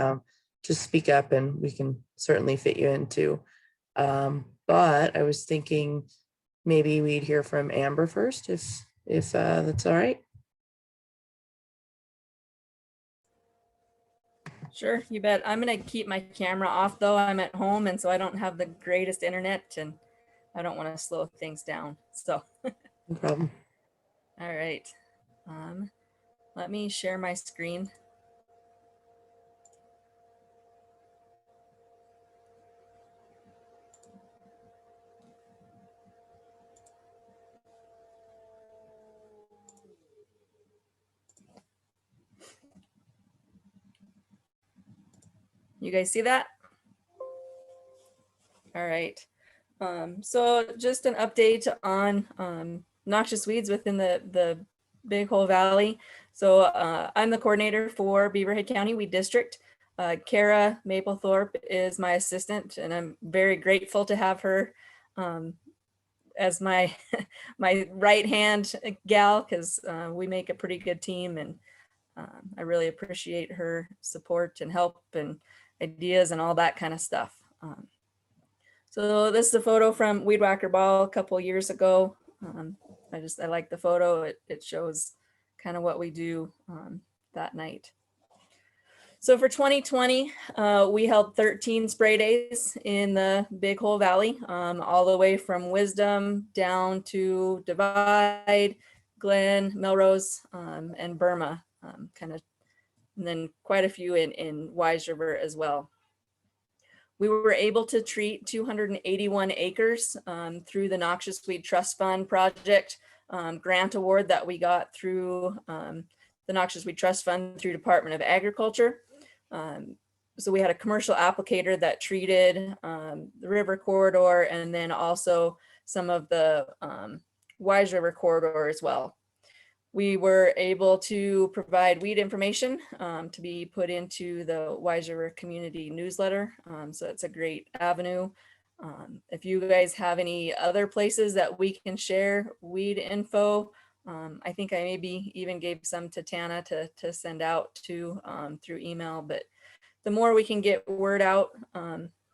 [SPEAKER 2] just speak up and we can certainly fit you into. But I was thinking maybe we'd hear from Amber first, if that's all right.
[SPEAKER 10] Sure, you bet. I'm gonna keep my camera off though. I'm at home and so I don't have the greatest internet and I don't want to slow things down. So
[SPEAKER 2] No problem.
[SPEAKER 10] all right. Let me share my screen. You guys see that? All right. So just an update on noxious weeds within the Big Hole Valley. So I'm the coordinator for Beaverhead County Weed District. Kara Maplethorpe is my assistant, and I'm very grateful to have her as my my right hand gal, because we make a pretty good team, and I really appreciate her support and help and ideas and all that kind of stuff. So this is a photo from Weed Whacker Ball a couple years ago. I like the photo. It shows kind of what we do that night. So for 2020, we held 13 spray days in the Big Hole Valley, all the way from Wisdom down to Divide, Glen, Melrose, and Burma, and then quite a few in Wise River as well. We were able to treat 281 acres through the Noxious Weed Trust Fund project grant award that we got through the Noxious Weed Trust Fund through Department of Agriculture. So we had a commercial applicator that treated the river corridor and then also some of the Wise River corridor as well. We were able to provide weed information to be put into the Wise River community newsletter. So it's a great avenue. If you guys have any other places that we can share weed info, I think I maybe even gave some to Tana to send out to through email, but the more we can get word out,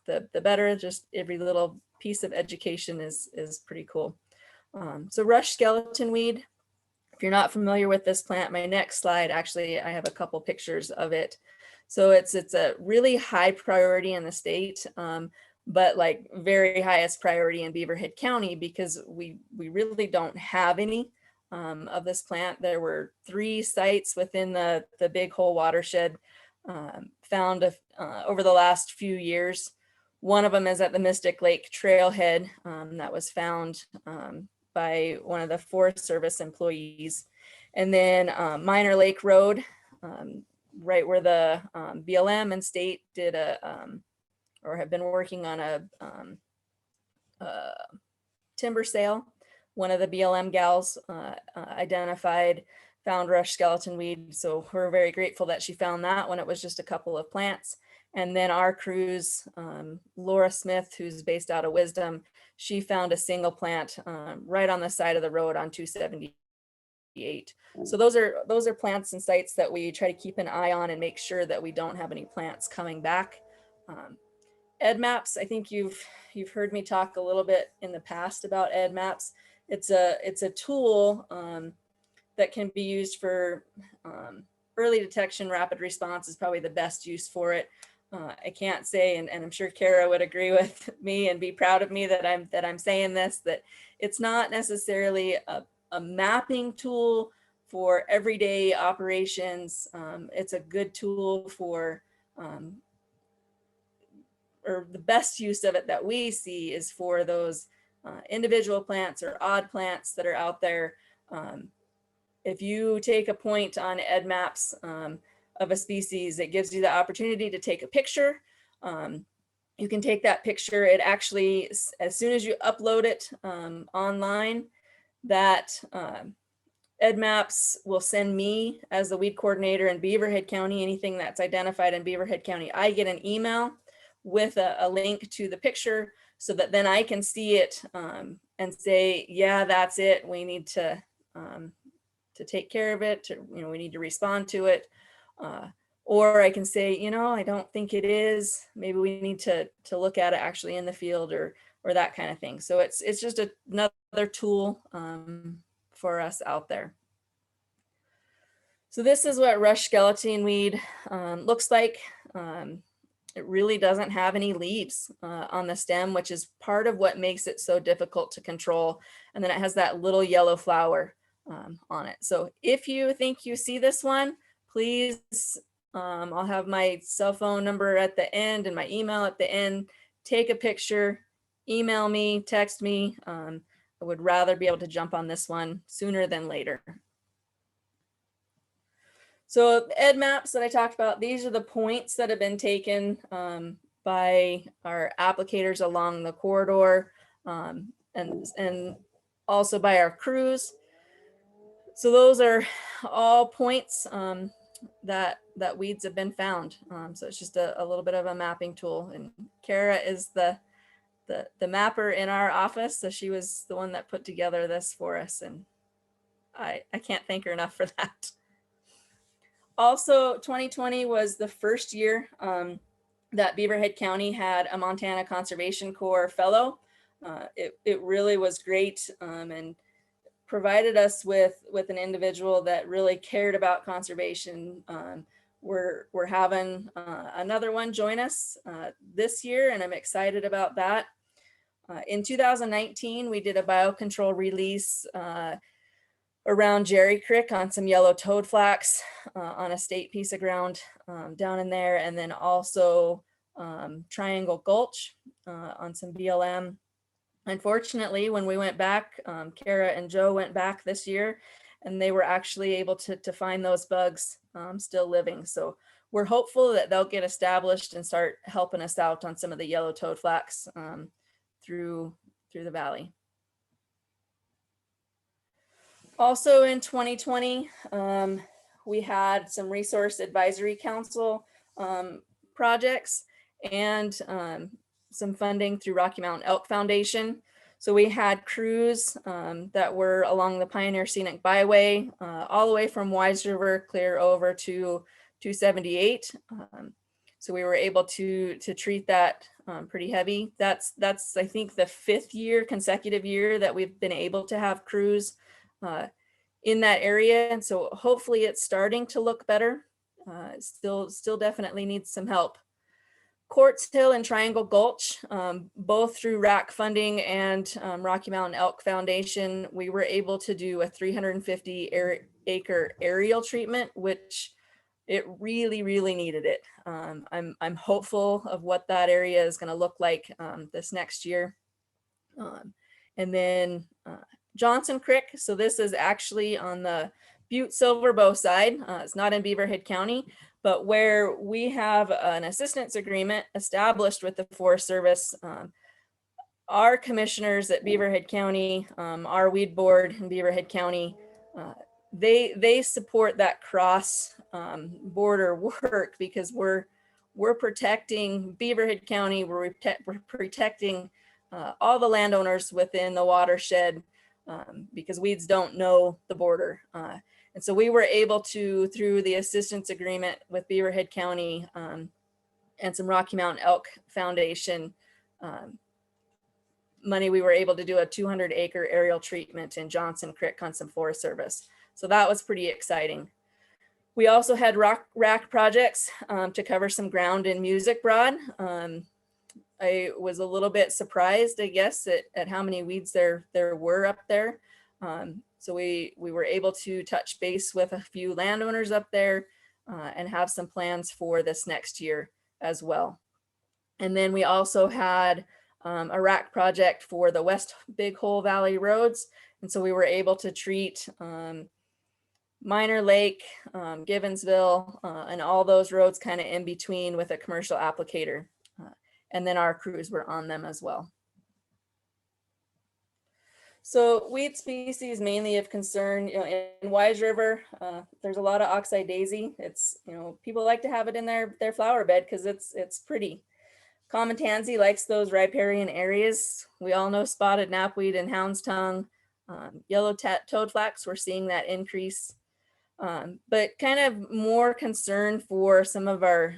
[SPEAKER 10] the better. Just every little piece of education is pretty cool. So rush skeleton weed. If you're not familiar with this plant, my next slide, actually, I have a couple pictures of it. So it's a really high priority in the state, but like very highest priority in Beaverhead County because we really don't have any of this plant. There were 3 sites within the Big Hole watershed found over the last few years. One of them is at the Mystic Lake Trailhead that was found by one of the Forest Service employees. And then Minor Lake Road, right where the BLM and state did or have been working on a timber sale. One of the BLM gals identified, found rush skeleton weed. So we're very grateful that she found that when it was just a couple of plants. And then our crews, Laura Smith, who's based out of Wisdom, she found a single plant right on the side of the road on 278. So those are plants and sites that we try to keep an eye on and make sure that we don't have any plants coming back. EdMaps, I think you've heard me talk a little bit in the past about EdMaps. It's a tool that can be used for early detection. Rapid response is probably the best use for it. I can't say, and I'm sure Kara would agree with me and be proud of me that I'm saying this, that it's not necessarily a mapping tool for everyday operations. It's a good tool for, or the best use of it that we see is for those individual plants or odd plants that are out there. If you take a point on EdMaps of a species, it gives you the opportunity to take a picture. You can take that picture. It actually, as soon as you upload it online, that EdMaps will send me as the weed coordinator in Beaverhead County, anything that's identified in Beaverhead County, I get an email with a link to the picture so that then I can see it and say, yeah, that's it. We need to take care of it. We need to respond to it. Or I can say, I don't think it is. Maybe we need to look at it actually in the field or that kind of thing. So it's just another tool for us out there. So this is what rush skeleton weed looks like. It really doesn't have any leaves on the stem, which is part of what makes it so difficult to control. And then it has that little yellow flower on it. So if you think you see this one, please, I'll have my cell phone number at the end and my email at the end. Take a picture, email me, text me. I would rather be able to jump on this one sooner than later. So EdMaps that I talked about, these are the points that have been taken by our applicators along the corridor and also by our crews. So those are all points that weeds have been found. So it's just a little bit of a mapping tool. And Kara is the mapper in our office. So she was the one that put together this for us. And I can't thank her enough for that. Also, 2020 was the first year that Beaverhead County had a Montana Conservation Corps fellow. It really was great and provided us with an individual that really cared about conservation. We're having another one join us this year, and I'm excited about that. In 2019, we did a biocontrol release around Jerry Creek on some yellow toadflax on a state piece of ground down in there, and then also Triangle Gulch on some BLM. Unfortunately, when we went back, Kara and Joe went back this year, and they were actually able to find those bugs still living. So we're hopeful that they'll get established and start helping us out on some of the yellow toadflax through the valley. Also in 2020, we had some Resource Advisory Council projects and some funding through Rocky Mountain Elk Foundation. So we had crews that were along the Pioneer Scenic Byway, all the way from Wise River clear over to 278. So we were able to treat that pretty heavy. That's I think the 5th consecutive year that we've been able to have crews in that area, and so hopefully it's starting to look better. Still definitely needs some help. Quartz Hill and Triangle Gulch, both through RAC funding and Rocky Mountain Elk Foundation, we were able to do a 350-acre aerial treatment, which it really needed it. I'm hopeful of what that area is going to look like this next year. And then Johnson Creek. So this is actually on the Butte Silver Bow side. It's not in Beaverhead County, but where we have an assistance agreement established with the Forest Service. Our commissioners at Beaverhead County, our weed board in Beaverhead County, they support that cross border work because we're protecting Beaverhead County. We're protecting all the landowners within the watershed because weeds don't know the border. And so we were able to, through the assistance agreement with Beaverhead County, and some Rocky Mountain Elk Foundation money, we were able to do a 200-acre aerial treatment in Johnson Creek on some Forest Service. So that was pretty exciting. We also had rack projects to cover some ground in Music Broad. I was a little bit surprised, I guess, at how many weeds there were up there. So we were able to touch base with a few landowners up there and have some plans for this next year as well. And then we also had a rack project for the West Big Hole Valley roads. And so we were able to treat Minor Lake, Gibbonsville, and all those roads kind of in between with a commercial applicator. And then our crews were on them as well. So weed species mainly of concern, in Wise River, there's a lot of oxeye daisy. It's, people like to have it in their flower bed because it's pretty. Common tansy likes those riparian areas. We all know spotted knapweed and hound's tongue. Yellow toadflax, we're seeing that increase. But kind of more concern for some of our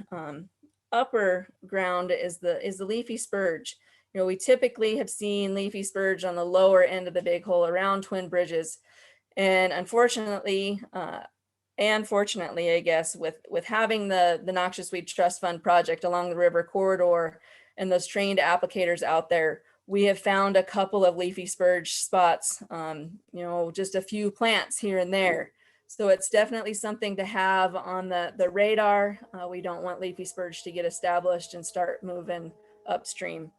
[SPEAKER 10] upper ground is the leafy spurge. We typically have seen leafy spurge on the lower end of the Big Hole around Twin Bridges. And unfortunately, and fortunately, I guess, with having the Noxious Weed Trust Fund project along the river corridor and those trained applicators out there, we have found a couple of leafy spurge spots, just a few plants here and there. So it's definitely something to have on the radar. We don't want leafy spurge to get established and start moving upstream.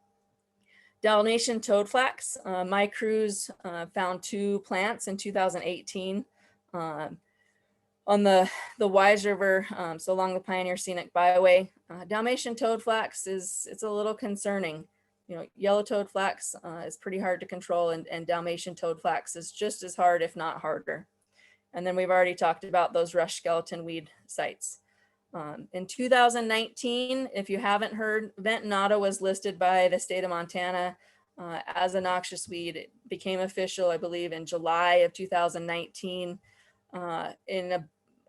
[SPEAKER 10] Dalmatian toadflax, my crews found 2 plants in 2018 on the Wise River, so along the Pioneer Scenic Byway. Dalmatian toadflax it's a little concerning. Yellow toadflax is pretty hard to control, and Dalmatian toadflax is just as hard, if not harder. And then we've already talked about those rush skeleton weed sites. In 2019, if you haven't heard, Ventonata was listed by the state of Montana as a noxious weed. It became official, I believe, in July of 2019. In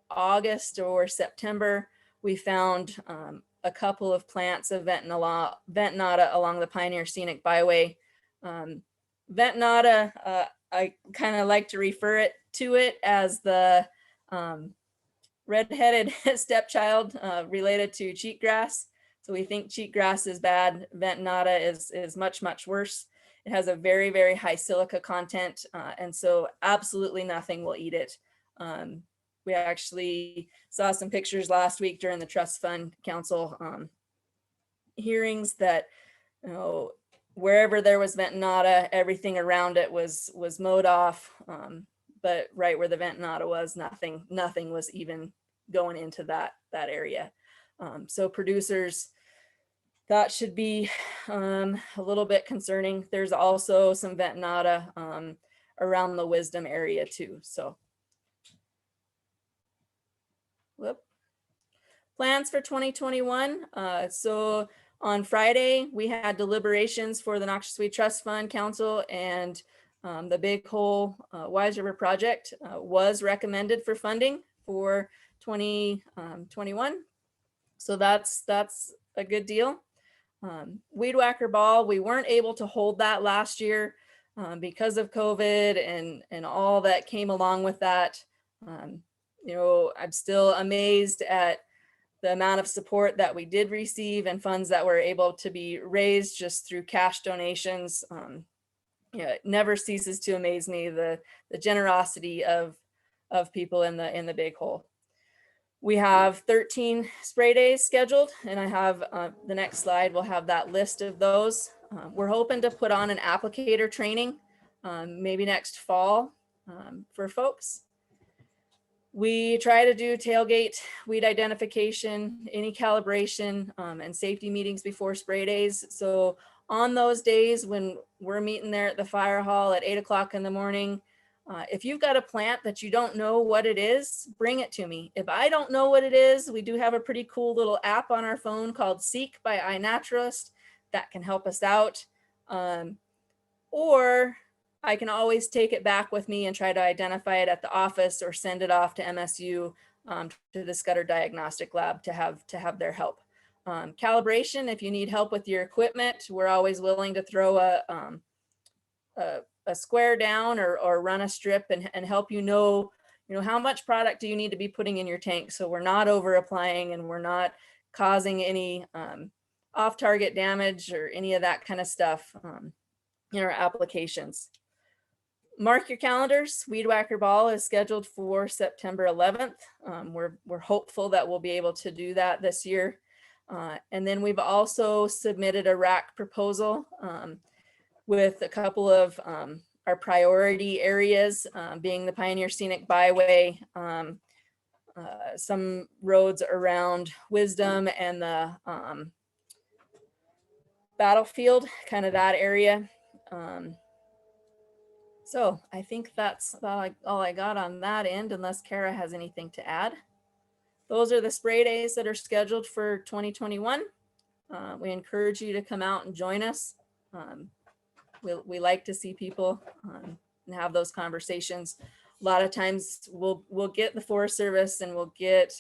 [SPEAKER 10] August or September, we found a couple of plants of Ventonata along the Pioneer Scenic Byway. Ventonata, I kind of like to refer to it as the redheaded stepchild related to cheatgrass. So we think cheatgrass is bad. Ventonata is much, much worse. It has a very, very high silica content. And so absolutely nothing will eat it. We actually saw some pictures last week during the Trust Fund Council hearings that, wherever there was Ventonata, everything around it was mowed off. But right where the Ventonata was, nothing was even going into that area. So producers, that should be a little bit concerning. There's also some Ventonata around the Wisdom area too. So, plans for 2021. So on Friday, we had deliberations for the Noxious Weed Trust Fund Council, and the Big Hole Wise River project was recommended for funding for 2021. So that's a good deal. Weed Whacker Ball, we weren't able to hold that last year because of COVID and all that came along with that. I'm still amazed at the amount of support that we did receive and funds that were able to be raised just through cash donations. It never ceases to amaze me, the generosity of people in the Big Hole. We have 13 spray days scheduled, and I have the next slide will have that list of those. We're hoping to put on an applicator training maybe next fall for folks. We try to do tailgate weed identification, any calibration, and safety meetings before spray days. So on those days when we're meeting there at the fire hall at 8 o'clock in the morning, if you've got a plant that you don't know what it is, bring it to me. If I don't know what it is, we do have a pretty cool little app on our phone called Seek by iNaturalist that can help us out. Or I can always take it back with me and try to identify it at the office or send it off to MSU to the Scudder Diagnostic Lab to have their help. calibration, if you need help with your equipment, we're always willing to throw a square down or run a strip and help you know how much product do you need to be putting in your tank, so we're not over applying and we're not causing any off target damage or any of that kind of stuff in our applications. Mark your calendars. Weed Whacker Ball is scheduled for September 11th. We're hopeful that we'll be able to do that this year. And then we've also submitted a rack proposal with a couple of our priority areas, being the Pioneer Scenic Byway, some roads around Wisdom and the Battlefield, kind of that area. So I think that's all I got on that end, unless Kara has anything to add. Those are the spray days that are scheduled for 2021. We encourage you to come out and join us. We like to see people and have those conversations. A lot of times we'll get the Forest Service and we'll get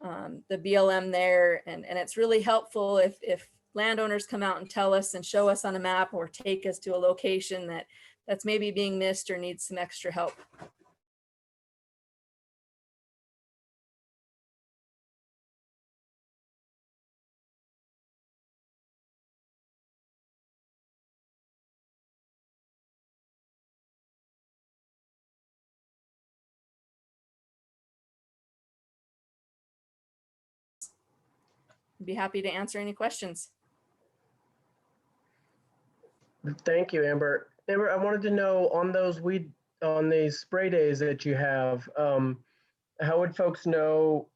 [SPEAKER 10] the BLM there, and it's really helpful if landowners come out and tell us and show us on a map or take us to a location that's maybe being missed or needs some extra help. Be happy to answer any questions.
[SPEAKER 1] Thank you, Amber. Amber, I wanted to know on these spray days that you have, how would folks know,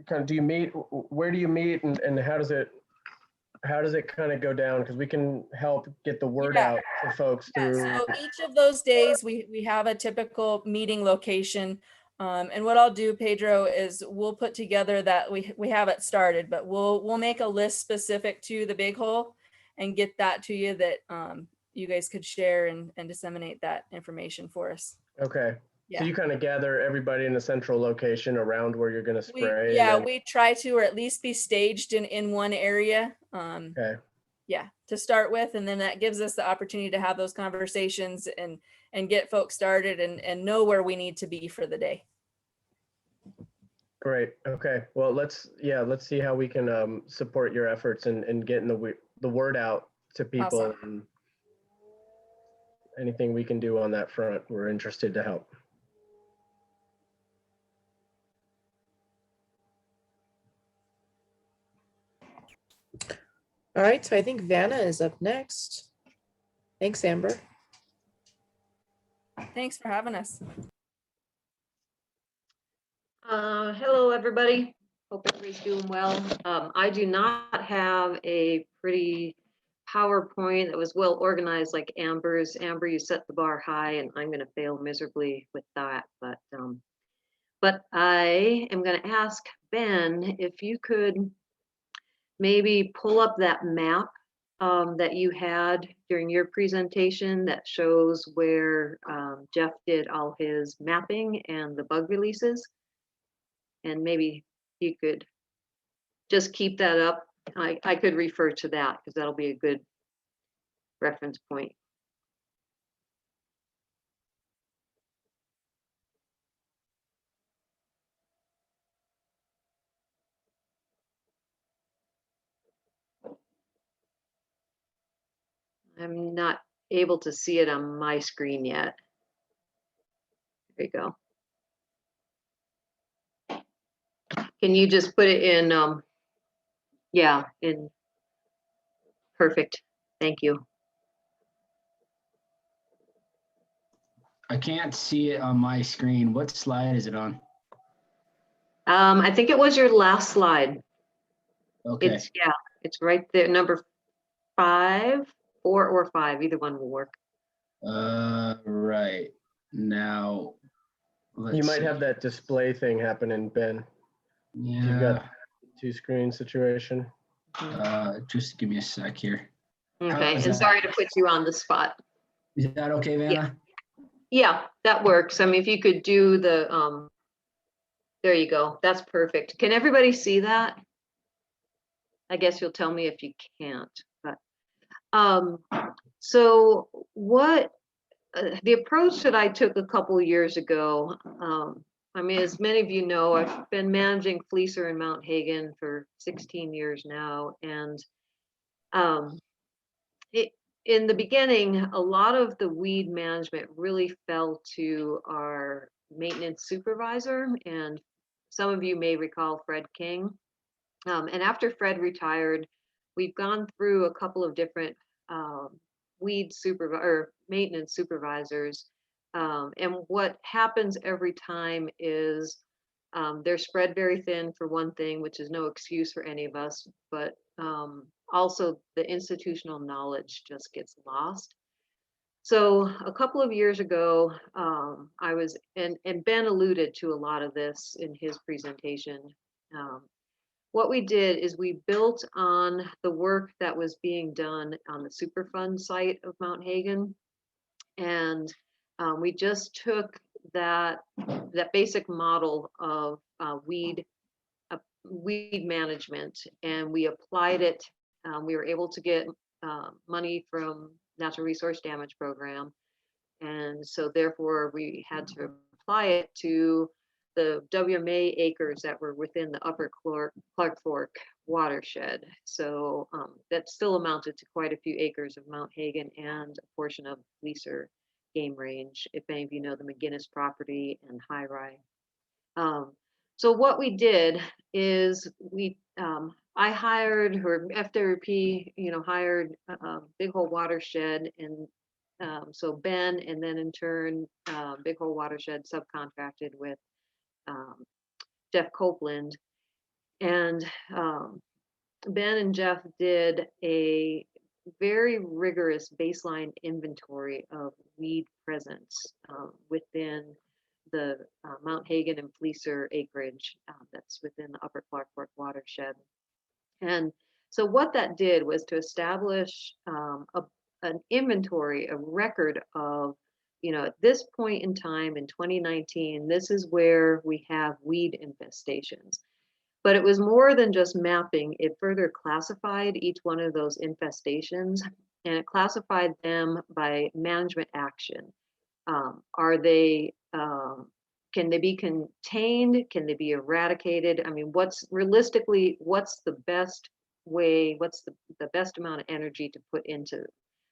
[SPEAKER 1] kind of, do you meet, where do you meet, and how does it kind of go down? Because we can help get the word out to folks through.
[SPEAKER 10] So each of those days we have a typical meeting location. And what I'll do, Pedro, is we'll put together that we have it started, but we'll make a list specific to the Big Hole and get that to you that you guys could share and disseminate that information for us.
[SPEAKER 1] Okay.
[SPEAKER 10] Yeah.
[SPEAKER 1] So you kind of gather everybody in a central location around where you're going to spray.
[SPEAKER 10] We try to, or at least be staged in one area.
[SPEAKER 1] Okay.
[SPEAKER 10] Yeah, to start with, and then that gives us the opportunity to have those conversations and get folks started and know where we need to be for the day.
[SPEAKER 1] Great. Okay. Well, let's see how we can support your efforts in getting the word out to people.
[SPEAKER 10] Awesome.
[SPEAKER 1] And anything we can do on that front, we're interested to help.
[SPEAKER 2] All right, so I think Vanna is up next. Thanks, Amber.
[SPEAKER 10] Thanks for having us.
[SPEAKER 9] Hello, everybody. Hope everybody's doing well. I do not have a pretty PowerPoint that was well organized like Amber's. Amber, you set the bar high, and I'm going to fail miserably with that. But I am going to ask Ben if you could maybe pull up that map that you had during your presentation that shows where Jeff did all his mapping and the bug releases. And maybe you could just keep that up. I could refer to that because that'll be a good reference point. I'm not able to see it on my screen yet. There you go. Can you just put it in, in perfect. Thank you.
[SPEAKER 4] I can't see it on my screen. What slide is it on?
[SPEAKER 9] I think it was your last slide.
[SPEAKER 4] Okay.
[SPEAKER 9] It's right there, number 5, 4 or 5, either one will work.
[SPEAKER 4] Right now.
[SPEAKER 1] You might have that display thing happening, Ben.
[SPEAKER 4] Yeah.
[SPEAKER 1] You've got 2-screen situation.
[SPEAKER 4] Just give me a sec here.
[SPEAKER 9] Okay, and sorry to put you on the spot.
[SPEAKER 4] Is that okay, Vanna?
[SPEAKER 9] Yeah, that works. I mean, if you could do the, there you go. That's perfect. Can everybody see that? I guess you'll tell me if you can't. But so what the approach that I took a couple of years ago, I mean, as many of you know, I've been managing fleecer in Mount Hagen for 16 years now. And in the beginning, a lot of the weed management really fell to our maintenance supervisor. And some of you may recall Fred King. And after Fred retired, we've gone through a couple of different maintenance supervisors. And what happens every time is they're spread very thin for one thing, which is no excuse for any of us, but also the institutional knowledge just gets lost. So a couple of years ago, I was, and Ben alluded to a lot of this in his presentation. What we did is we built on the work that was being done on the Superfund site of Mount Hagen. And we just took that basic model of weed management, and we applied it. We were able to get money from Natural Resource Damage Program. And so therefore we had to apply it to the WMA acres that were within the upper Clark Fork watershed. So that still amounted to quite a few acres of Mount Hagen and a portion of Fleecer game range, if any of you know the McGinnis property and High Rye. So what we did is I hired, or FWP, hired Big Hole Watershed, and so Ben, and then in turn, Big Hole Watershed subcontracted with Jeff Copeland, and Ben and Jeff did a very rigorous baseline inventory of weed presence within the Mount Hagen and Fleecer acreage that's within the upper Clark Fork watershed. And so what that did was to establish an inventory, a record of, at this point in time in 2019, this is where we have weed infestations. But it was more than just mapping. It further classified each one of those infestations, and it classified them by management action. Are they, can they be contained? Can they be eradicated? I mean, what's the best way, what's the best amount of energy to put into?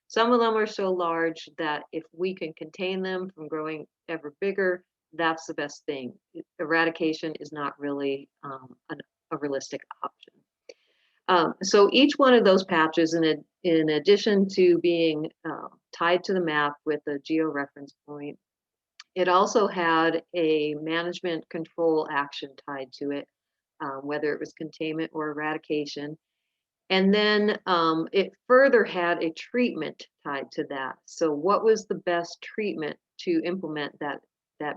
[SPEAKER 9] Some of them are so large that if we can contain them from growing ever bigger, that's the best thing. Eradication is not really a realistic option. So each one of those patches, in addition to being tied to the map with a georeference point, it also had a management control action tied to it, whether it was containment or eradication. And then it further had a treatment tied to that. So what was the best treatment to implement that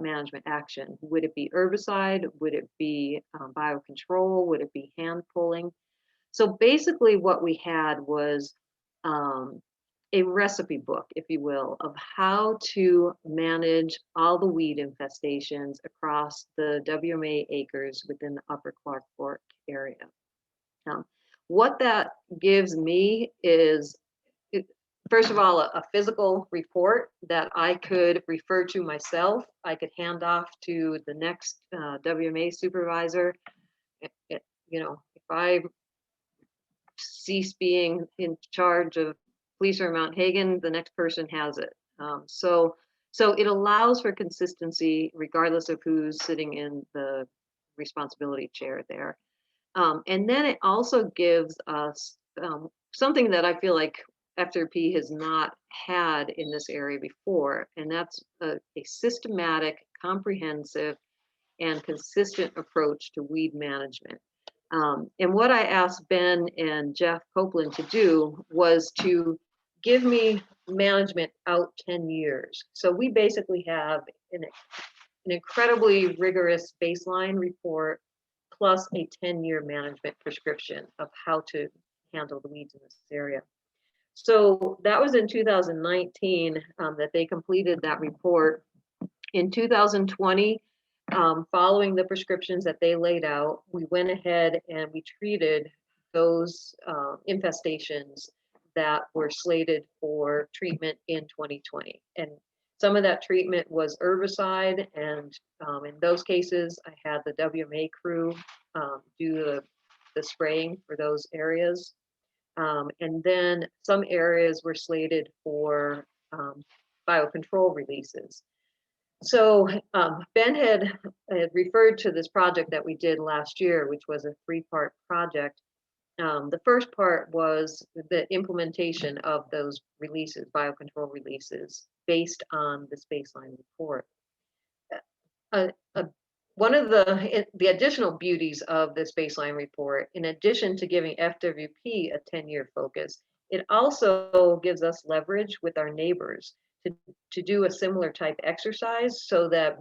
[SPEAKER 9] management action? Would it be herbicide? Would it be biocontrol? Would it be hand pulling? So basically what we had was a recipe book, if you will, of how to manage all the weed infestations across the WMA acres within the upper Clark Fork area. What that gives me is, first of all, a physical report that I could refer to myself. I could hand off to the next WMA supervisor. If I cease being in charge of Fleecer Mount Hagen, the next person has it. So it allows for consistency regardless of who's sitting in the responsibility chair there. And then it also gives us something that I feel like FWP has not had in this area before, and that's a systematic, comprehensive, and consistent approach to weed management. And what I asked Ben and Jeff Copeland to do was to give me management out 10 years. So we basically have an incredibly rigorous baseline report plus a 10-year management prescription of how to handle the weeds in this area. So that was in 2019 that they completed that report. In 2020, following the prescriptions that they laid out, we went ahead and we treated those infestations that were slated for treatment in 2020. And some of that treatment was herbicide, and in those cases, I had the WMA crew do the spraying for those areas. And then some areas were slated for biocontrol releases. So Ben had referred to this project that we did last year, which was a 3-part project. The first part was the implementation of those releases, biocontrol releases, based on this baseline report. One of the additional beauties of this baseline report, in addition to giving FWP a 10-year focus, it also gives us leverage with our neighbors to do a similar type exercise, so that,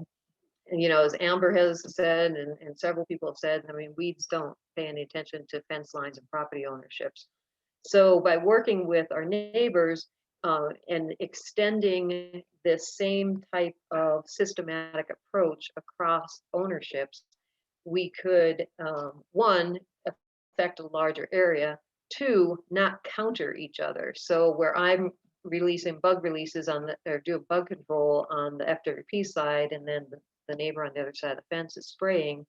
[SPEAKER 9] you know, as Amber has said, and several people have said, I mean, weeds don't pay any attention to fence lines and property ownerships. So by working with our neighbors and extending this same type of systematic approach across ownerships, we could, 1, affect a larger area, 2, not counter each other. So where I'm releasing bug releases on the, or do a bug control on the FWP side, and then the neighbor on the other side of the fence is spraying,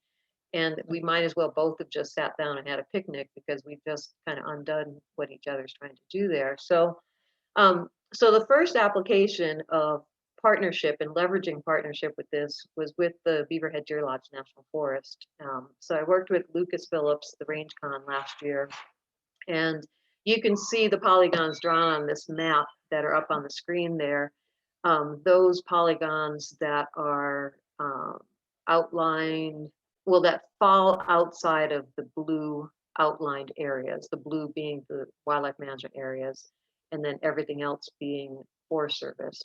[SPEAKER 9] and we might as well both have just sat down and had a picnic, because we've just kind of undone what each other's trying to do there. So, so the first application of partnership and leveraging partnership with this was with the Beaverhead Deer Lodge National Forest. So I worked with Lucas Phillips, the RangeCon, last year, and you can see the polygons drawn on this map that are up on the screen there. Those polygons that are outlined, well, that fall outside of the blue outlined areas, the blue being the wildlife management areas, and then everything else being Forest Service.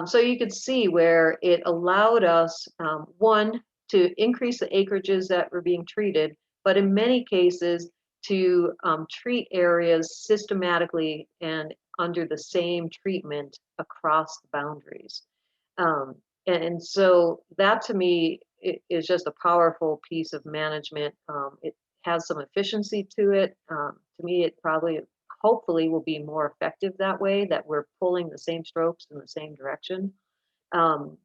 [SPEAKER 9] So you could see where it allowed us, 1, to increase the acreages that were being treated, but in many cases to treat areas systematically and under the same treatment across the boundaries. And so that, to me, is just a powerful piece of management. It has some efficiency to it. To me, it probably, hopefully, will be more effective that way, that we're pulling the same strokes in the same direction. And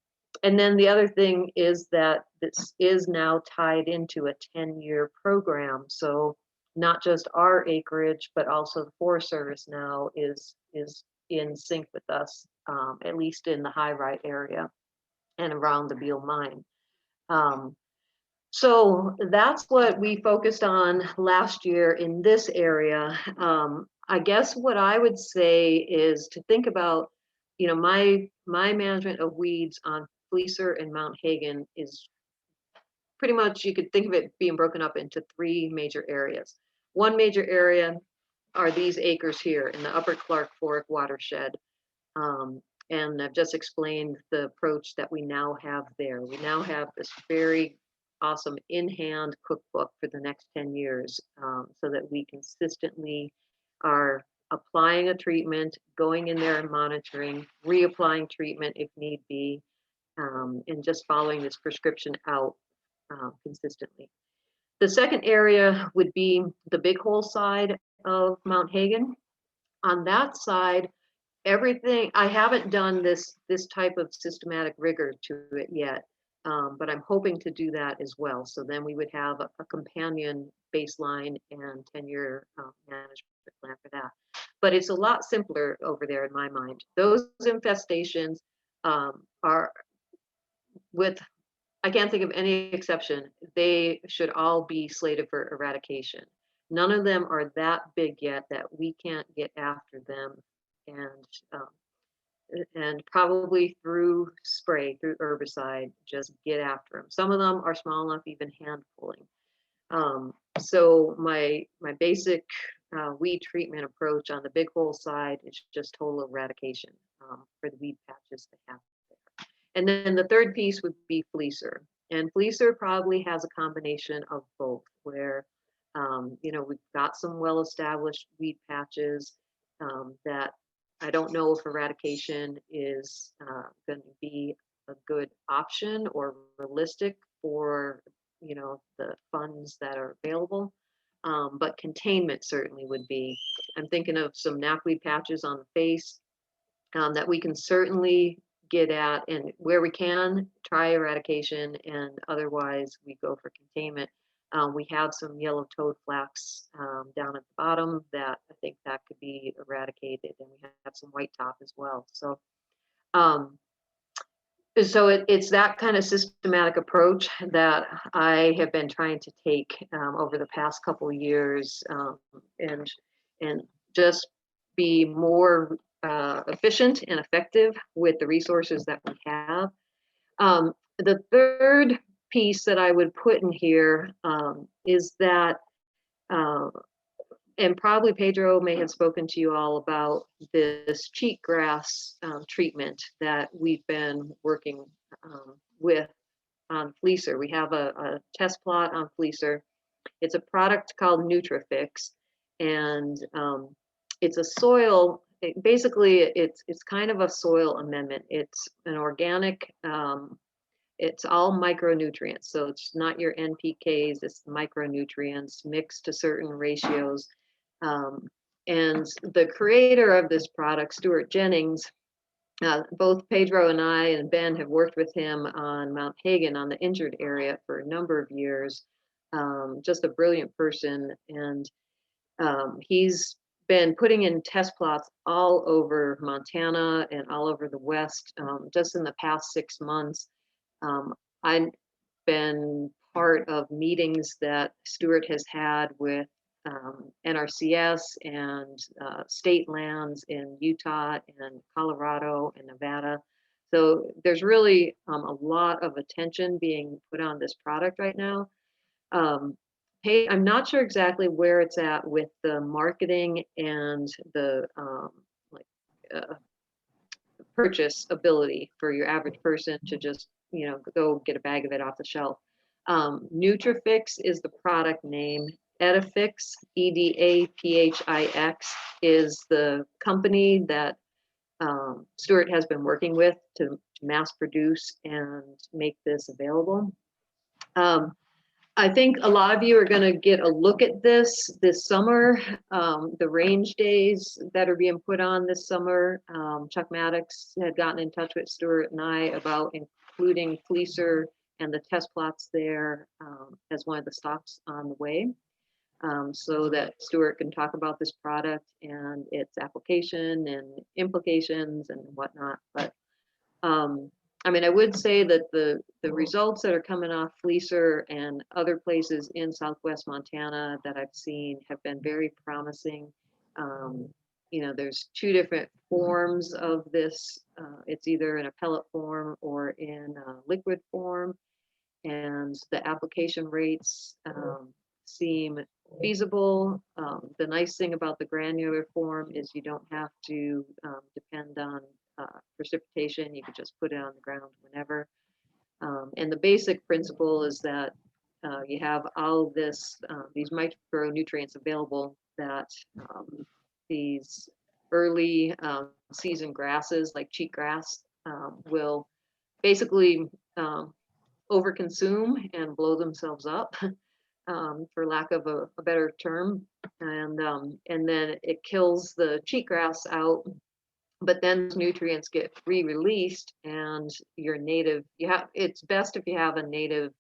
[SPEAKER 9] then the other thing is that this is now tied into a 10-year program. So not just our acreage, but also the Forest Service now is in sync with us, at least in the High Right area and around the Beal Mine. So that's what we focused on last year in this area. I guess what I would say is to think about, you know, my management of weeds on Fleecer and Mount Hagen is pretty much, you could think of it being broken up into 3 major areas. One major area are these acres here in the Upper Clark Fork watershed. And I've just explained the approach that we now have there. We now have this very awesome in-hand cookbook for the next 10 years, so that we consistently are applying a treatment, going in there and monitoring, reapplying treatment if need be, and just following this prescription out consistently. The second area would be the Big Hole side of Mount Hagen. On that side, everything, I haven't done this type of systematic rigor to it yet, but I'm hoping to do that as well. So then we would have a companion baseline and 10-year management plan for that. But it's a lot simpler over there in my mind. Those infestations are with, I can't think of any exception, they should all be slated for eradication. None of them are that big yet that we can't get after them, and probably through spray, through herbicide, just get after them. Some of them are small enough, even hand pulling. So my basic weed treatment approach on the Big Hole side is just total eradication for the weed patches they have there. And then the third piece would be Fleecer. And Fleecer probably has a combination of both, where you know, we've got some well-established weed patches that I don't know if eradication is going to be a good option or realistic for, you know, the funds that are available. but containment certainly would be. I'm thinking of some knapweed patches on the face that we can certainly get at, and where we can try eradication, and otherwise we go for containment. We have some yellow-toed flax down at the bottom that I think that could be eradicated, and we have some white top as well. So, it's that kind of systematic approach that I have been trying to take over the past couple of years, and just be more efficient and effective with the resources that we have. The third piece that I would put in here is that, and probably Pedro may have spoken to you all about this cheatgrass treatment that we've been working with on fleecer. We have a test plot on fleecer. It's a product called Nutrifix, and it's a soil. Basically, it's kind of a soil amendment. It's an organic. It's all micronutrients, so it's not your NPKs. It's micronutrients mixed to certain ratios. And the creator of this product, Stuart Jennings, both Pedro and I and Ben have worked with him on Mount Hagen on the injured area for a number of years. Just a brilliant person, and he's been putting in test plots all over Montana and all over the West just in the past 6 months. I've been part of meetings that Stuart has had with NRCS and state lands in Utah and Colorado and Nevada. So there's really a lot of attention being put on this product right now. Hey, I'm not sure exactly where it's at with the marketing and the purchase ability for your average person to just, go get a bag of it off the shelf. Nutrifix is the product name. Edifix, EDAPHIX, is the company that Stuart has been working with to mass produce and make this available. I think a lot of you are going to get a look at this summer. The range days that are being put on this summer. Chuck Maddox had gotten in touch with Stuart and I about including fleecer and the test plots there as one of the stops on the way, so that Stuart can talk about this product and its application and implications and whatnot. But I would say that the results that are coming off fleecer and other places in Southwest Montana that I've seen have been very promising. There's 2 different forms of this. It's either in a pellet form or in a liquid form, and the application rates seem feasible. The nice thing about the granular form is you don't have to depend on precipitation. You could just put it on the ground whenever. And the basic principle is that you have all of these micronutrients available that these early season grasses like cheatgrass will basically overconsume and blow themselves up, for lack of a better term, and then it kills the cheatgrass out. But then nutrients get re-released, and your native, it's best if you have a native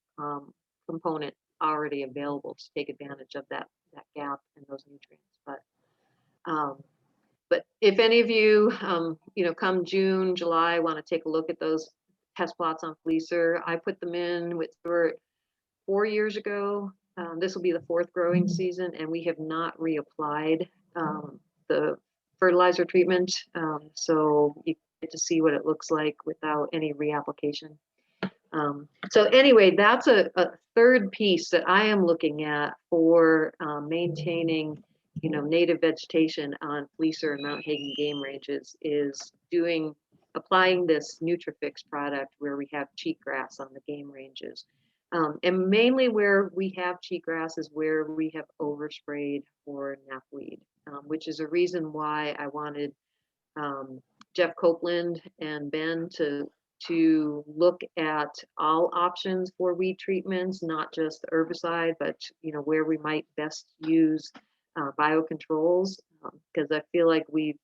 [SPEAKER 9] component already available to take advantage of that gap in those nutrients. But if any of you, come June, July, want to take a look at those test plots on fleecer, I put them in with Stuart 4 years ago. This will be the 4th growing season, and we have not reapplied the fertilizer treatment, so you get to see what it looks like without any reapplication. So anyway, that's a third piece that I am looking at for maintaining, native vegetation on fleecer and Mount Hagen game ranges, is applying this Nutrifix product where we have cheatgrass on the game ranges. And mainly where we have cheatgrass is where we have oversprayed for knapweed, which is a reason why I wanted Jeff Copeland and Ben to to look at all options for weed treatments, not just the herbicide, but where we might best use biocontrols, because I feel like we've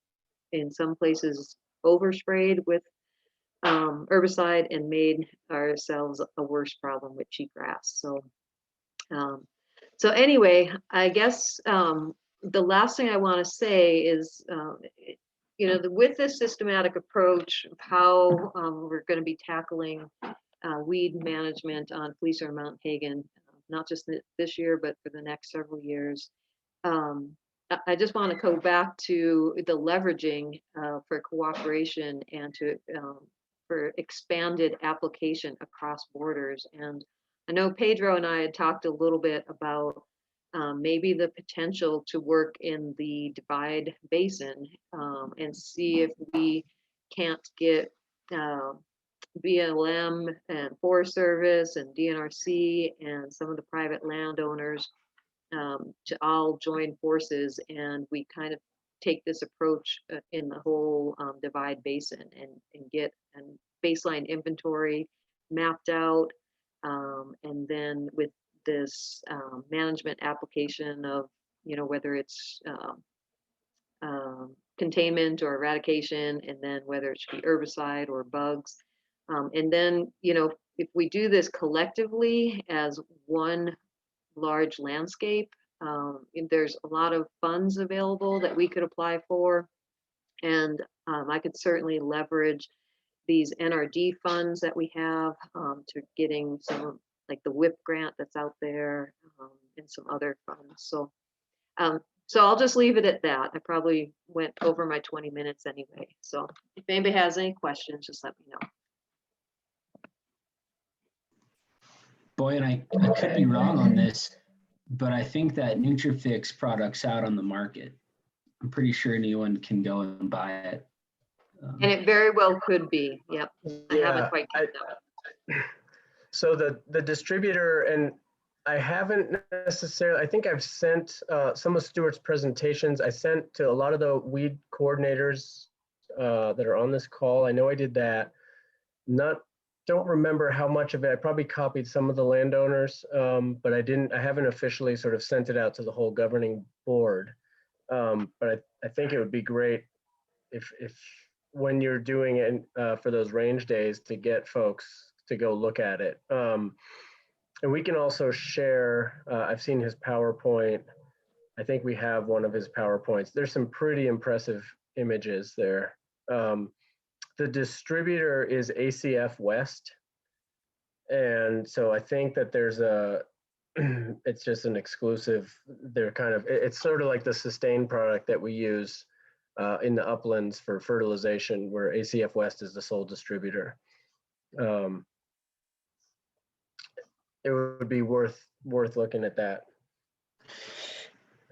[SPEAKER 9] in some places oversprayed with herbicide and made ourselves a worse problem with cheatgrass. So anyway, I guess the last thing I want to say is, with this systematic approach of how we're going to be tackling weed management on Fleecer and Mount Hagen, not just this year, but for the next several years. I just want to go back to the leveraging for cooperation and for expanded application across borders. And I know Pedro and I had talked a little bit about maybe the potential to work in the Divide Basin and see if we can't get BLM and Forest Service and DNRC and some of the private landowners to all join forces, and we kind of take this approach in the whole Divide Basin and get a baseline inventory mapped out, and then with this management application of whether it's containment or eradication, and then whether it should be herbicide or bugs, and then if we do this collectively as one large landscape, there's a lot of funds available that we could apply for, and I could certainly leverage these NRD funds that we have to getting some, like the WIP grant that's out there, and some other funds. So I'll just leave it at that. I probably went over my 20 minutes anyway. So if anybody has any questions, just let me know.
[SPEAKER 4] Boy, and I could be wrong on this, but I think that Nutrifix product's out on the market. I'm pretty sure anyone can go and buy it.
[SPEAKER 9] And it very well could be. Yep. I haven't quite got that.
[SPEAKER 1] So the distributor, and I haven't necessarily, I think I've sent some of Stuart's presentations. I sent to a lot of the weed coordinators that are on this call. I know I did that. Don't remember how much of it. I probably copied some of the landowners, but I haven't officially sort of sent it out to the whole governing board. But I think it would be great if when you're doing it for those range days, to get folks to go look at it. And we can also share, I've seen his PowerPoint. I think we have one of his PowerPoints. There's some pretty impressive images there. The distributor is ACF West. And so I think that there's it's just an exclusive, it's sort of like the Sustain product that we use in the uplands for fertilization, where ACF West is the sole distributor. It would be worth looking at that.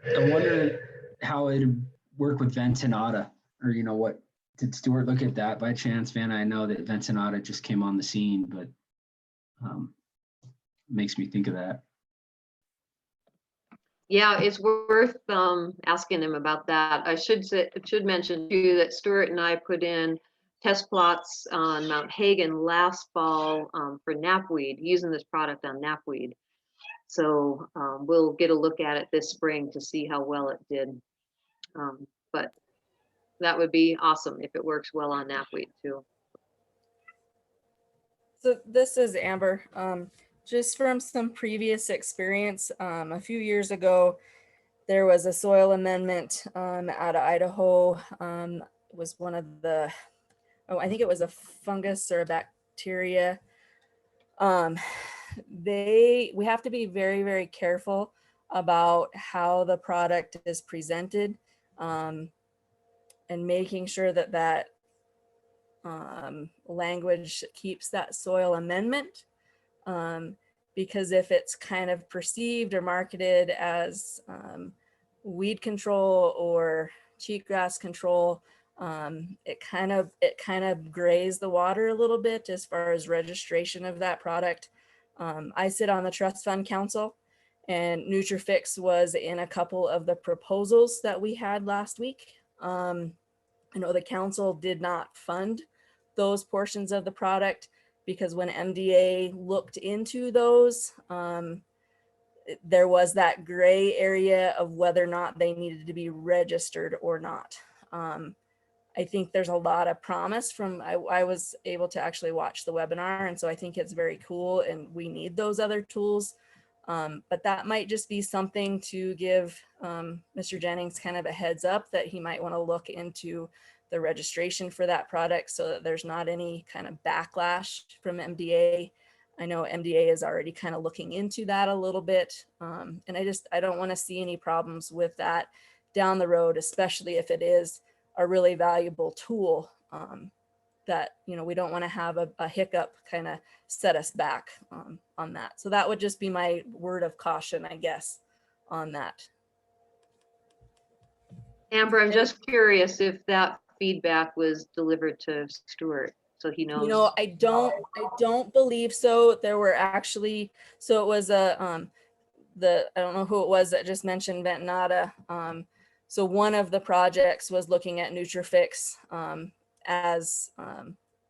[SPEAKER 4] I wonder how it'd work with Ventinata, or what. Did Stuart look at that by chance, Vanna? I know that Ventinata just came on the scene, but makes me think of that.
[SPEAKER 9] Yeah, it's worth asking him about that. I should mention too that Stuart and I put in test plots on Mount Hagen last fall for knapweed, using this product on knapweed. So we'll get a look at it this spring to see how well it did. But that would be awesome if it works well on knapweed too.
[SPEAKER 10] So this is Amber. Just from some previous experience, a few years ago, there was a soil amendment out of Idaho. It was one of the, I think it was a fungus or a bacteria. We have to be very, very careful about how the product is presented, and making sure that language keeps that soil amendment, because if it's kind of perceived or marketed as weed control or cheatgrass control, it kind of grays the water a little bit as far as registration of that product. I sit on the Trust Fund Council, and Nutrifix was in a couple of the proposals that we had last week. I know the council did not fund those portions of the product, because when MDA looked into those, there was that gray area of whether or not they needed to be registered or not. I think there's a lot of promise from, I was able to actually watch the webinar. And so I think it's very cool and we need those other tools. But that might just be something to give Mr. Jennings kind of a heads up that he might want to look into the registration for that product so that there's not any kind of backlash from MDA. I know MDA is already kind of looking into that a little bit. And I don't want to see any problems with that down the road, especially if it is a really valuable tool that, we don't want to have a hiccup kind of set us back on that. So that would just be my word of caution, I guess, on that.
[SPEAKER 9] Amber, I'm just curious if that feedback was delivered to Stuart, so he knows.
[SPEAKER 10] I don't believe so. There were actually, so it was I don't know who it was that just mentioned Ventonata. So one of the projects was looking at Nutrifix as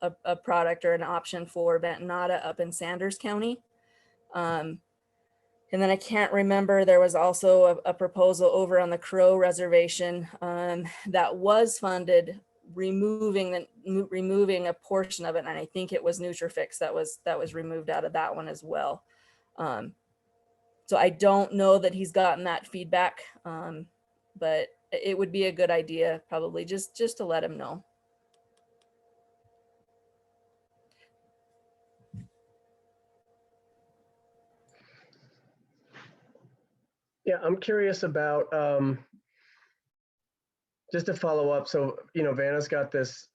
[SPEAKER 10] a product or an option for Ventonata up in Sanders County. And then I can't remember, there was also a proposal over on the Crow Reservation that was funded, removing a portion of it. And I think it was Nutrifix that was removed out of that one as well. So I don't know that he's gotten that feedback, but it would be a good idea probably just to let him know.
[SPEAKER 1] Yeah, I'm curious about, just to follow up. So, Vanna's got this,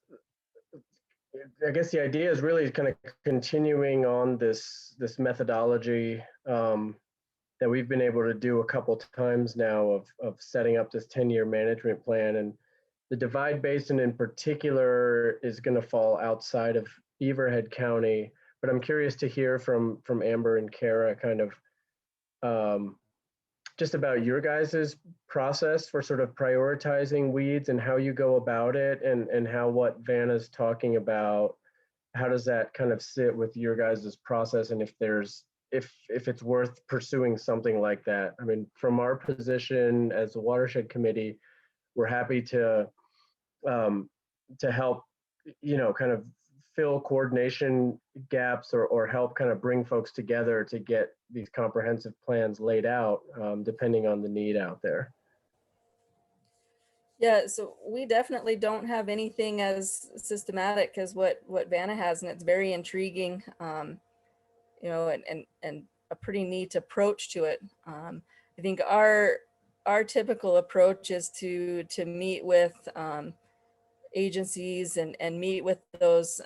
[SPEAKER 1] I guess the idea is really kind of continuing on this methodology that we've been able to do a couple times now of setting up this 10-year management plan. And the Divide Basin in particular is going to fall outside of Beaverhead County, but I'm curious to hear from Amber and Kara kind of just about your guys' process for sort of prioritizing weeds and how you go about it, and how what Vanna's talking about, how does that kind of sit with your guys' process, and if it's worth pursuing something like that. I mean, from our position as a Watershed Committee, we're happy to help, kind of fill coordination gaps or help kind of bring folks together to get these comprehensive plans laid out, depending on the need out there.
[SPEAKER 10] Yeah, so we definitely don't have anything as systematic as what Vanna has, and it's very intriguing, and a pretty neat approach to it. I think our typical approach is to meet with agencies and meet with those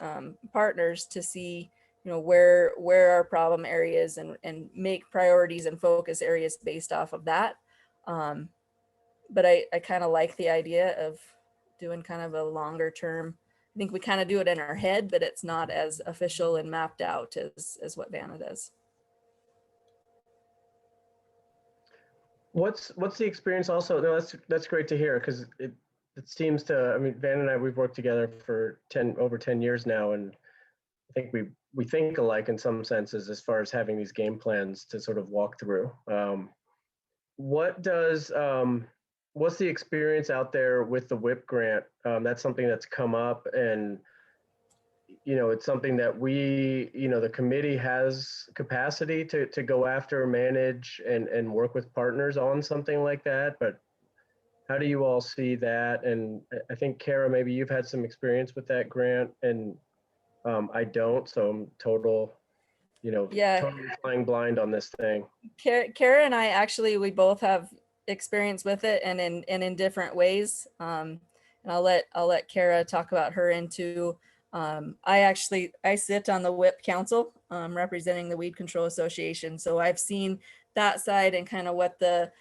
[SPEAKER 10] partners to see where our problem areas and make priorities and focus areas based off of that. But I kind of like the idea of doing kind of a longer term. I think we kind of do it in our head, but it's not as official and mapped out as what Vanna does.
[SPEAKER 1] What's the experience also? No, that's great to hear, because it seems to, I mean, Van and I, we've worked together for over 10 years now, and I think we think alike in some senses as far as having these game plans to sort of walk through. What's the experience out there with the WIP grant? That's something that's come up, and it's something that we, the committee has capacity to go after, manage, and work with partners on something like that. But how do you all see that? And I think, Kara, maybe you've had some experience with that grant, and I don't, so I'm totally flying blind on this thing.
[SPEAKER 10] Kara and I we both have experience with it, and in different ways. And I'll let Kara talk about her into. I sit on the WIP Council, representing the Weed Control Association. So I've seen that side and kind of what the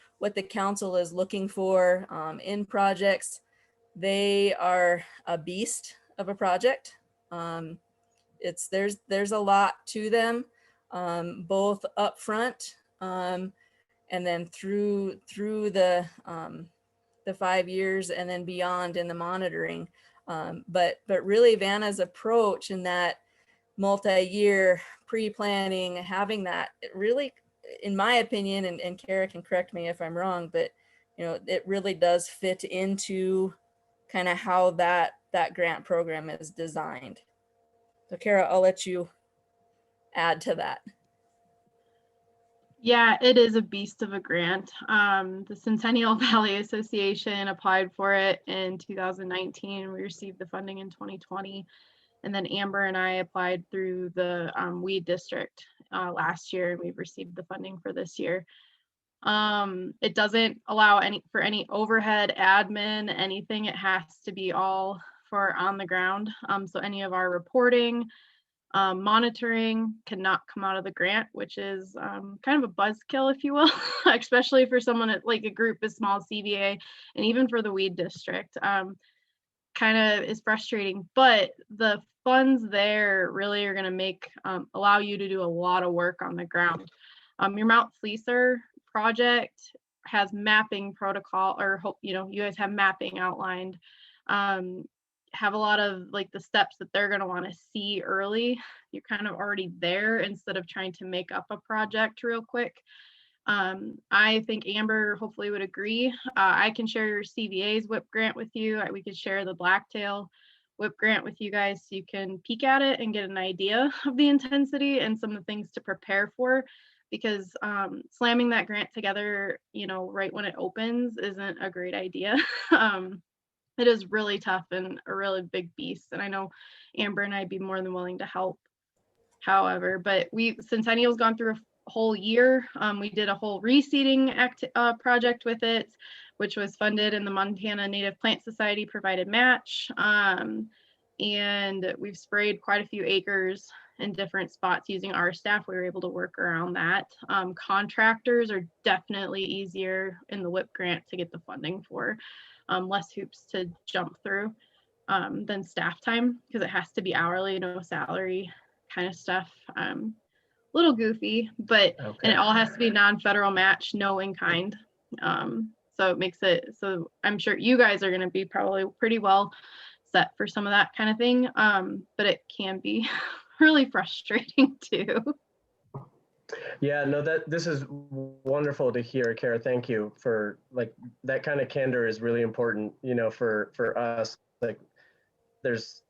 [SPEAKER 10] council is looking for in projects. They are a beast of a project. There's a lot to them, both up front and then through the 5 years and then beyond in the monitoring. But really Vanna's approach in that multi-year pre-planning, having that, it really, in my opinion, and Kara can correct me if I'm wrong, but it really does fit into kind of how that grant program is designed. So Kara, I'll let you add to that.
[SPEAKER 8] Yeah, it is a beast of a grant. The Centennial Valley Association applied for it in 2019. We received the funding in 2020. And then Amber and I applied through the weed district last year, and we've received the funding for this year. It doesn't allow for any overhead, admin, anything. It has to be all for on the ground. So any of our reporting, monitoring cannot come out of the grant, which is kind of a buzzkill, if you will, especially for someone at like a group as small as CVA, and even for the weed district. Kind of is frustrating, but the funds there really are going to make allow you to do a lot of work on the ground. Your Mount Fleecer project has mapping protocol, or you guys have mapping outlined, have a lot of like the steps that they're going to want to see early. You're kind of already there instead of trying to make up a project real quick. I think Amber hopefully would agree. I can share your CVA's WHIP grant with you. We could share the Blacktail WHIP grant with you guys so you can peek at it and get an idea of the intensity and some of the things to prepare for, because slamming that grant together, right when it opens isn't a great idea. It is really tough and a really big beast. And I know Amber and I'd be more than willing to help. However, but Centennial's gone through a whole year. We did a whole reseeding project with it, which was funded in the Montana Native Plant Society provided match. And we've sprayed quite a few acres in different spots using our staff. We were able to work around that. Contractors are definitely easier in the WHIP grant to get the funding for, less hoops to jump through than staff time, because it has to be hourly, no salary kind of stuff. Little goofy, but
[SPEAKER 1] Okay.
[SPEAKER 8] and it all has to be non-federal match, no in kind. So it makes it so I'm sure you guys are going to be probably pretty well set for some of that kind of thing. But it can be really frustrating too.
[SPEAKER 1] Yeah, no, this is wonderful to hear, Kara. Thank you for like that kind of candor is really important, for us. Like there's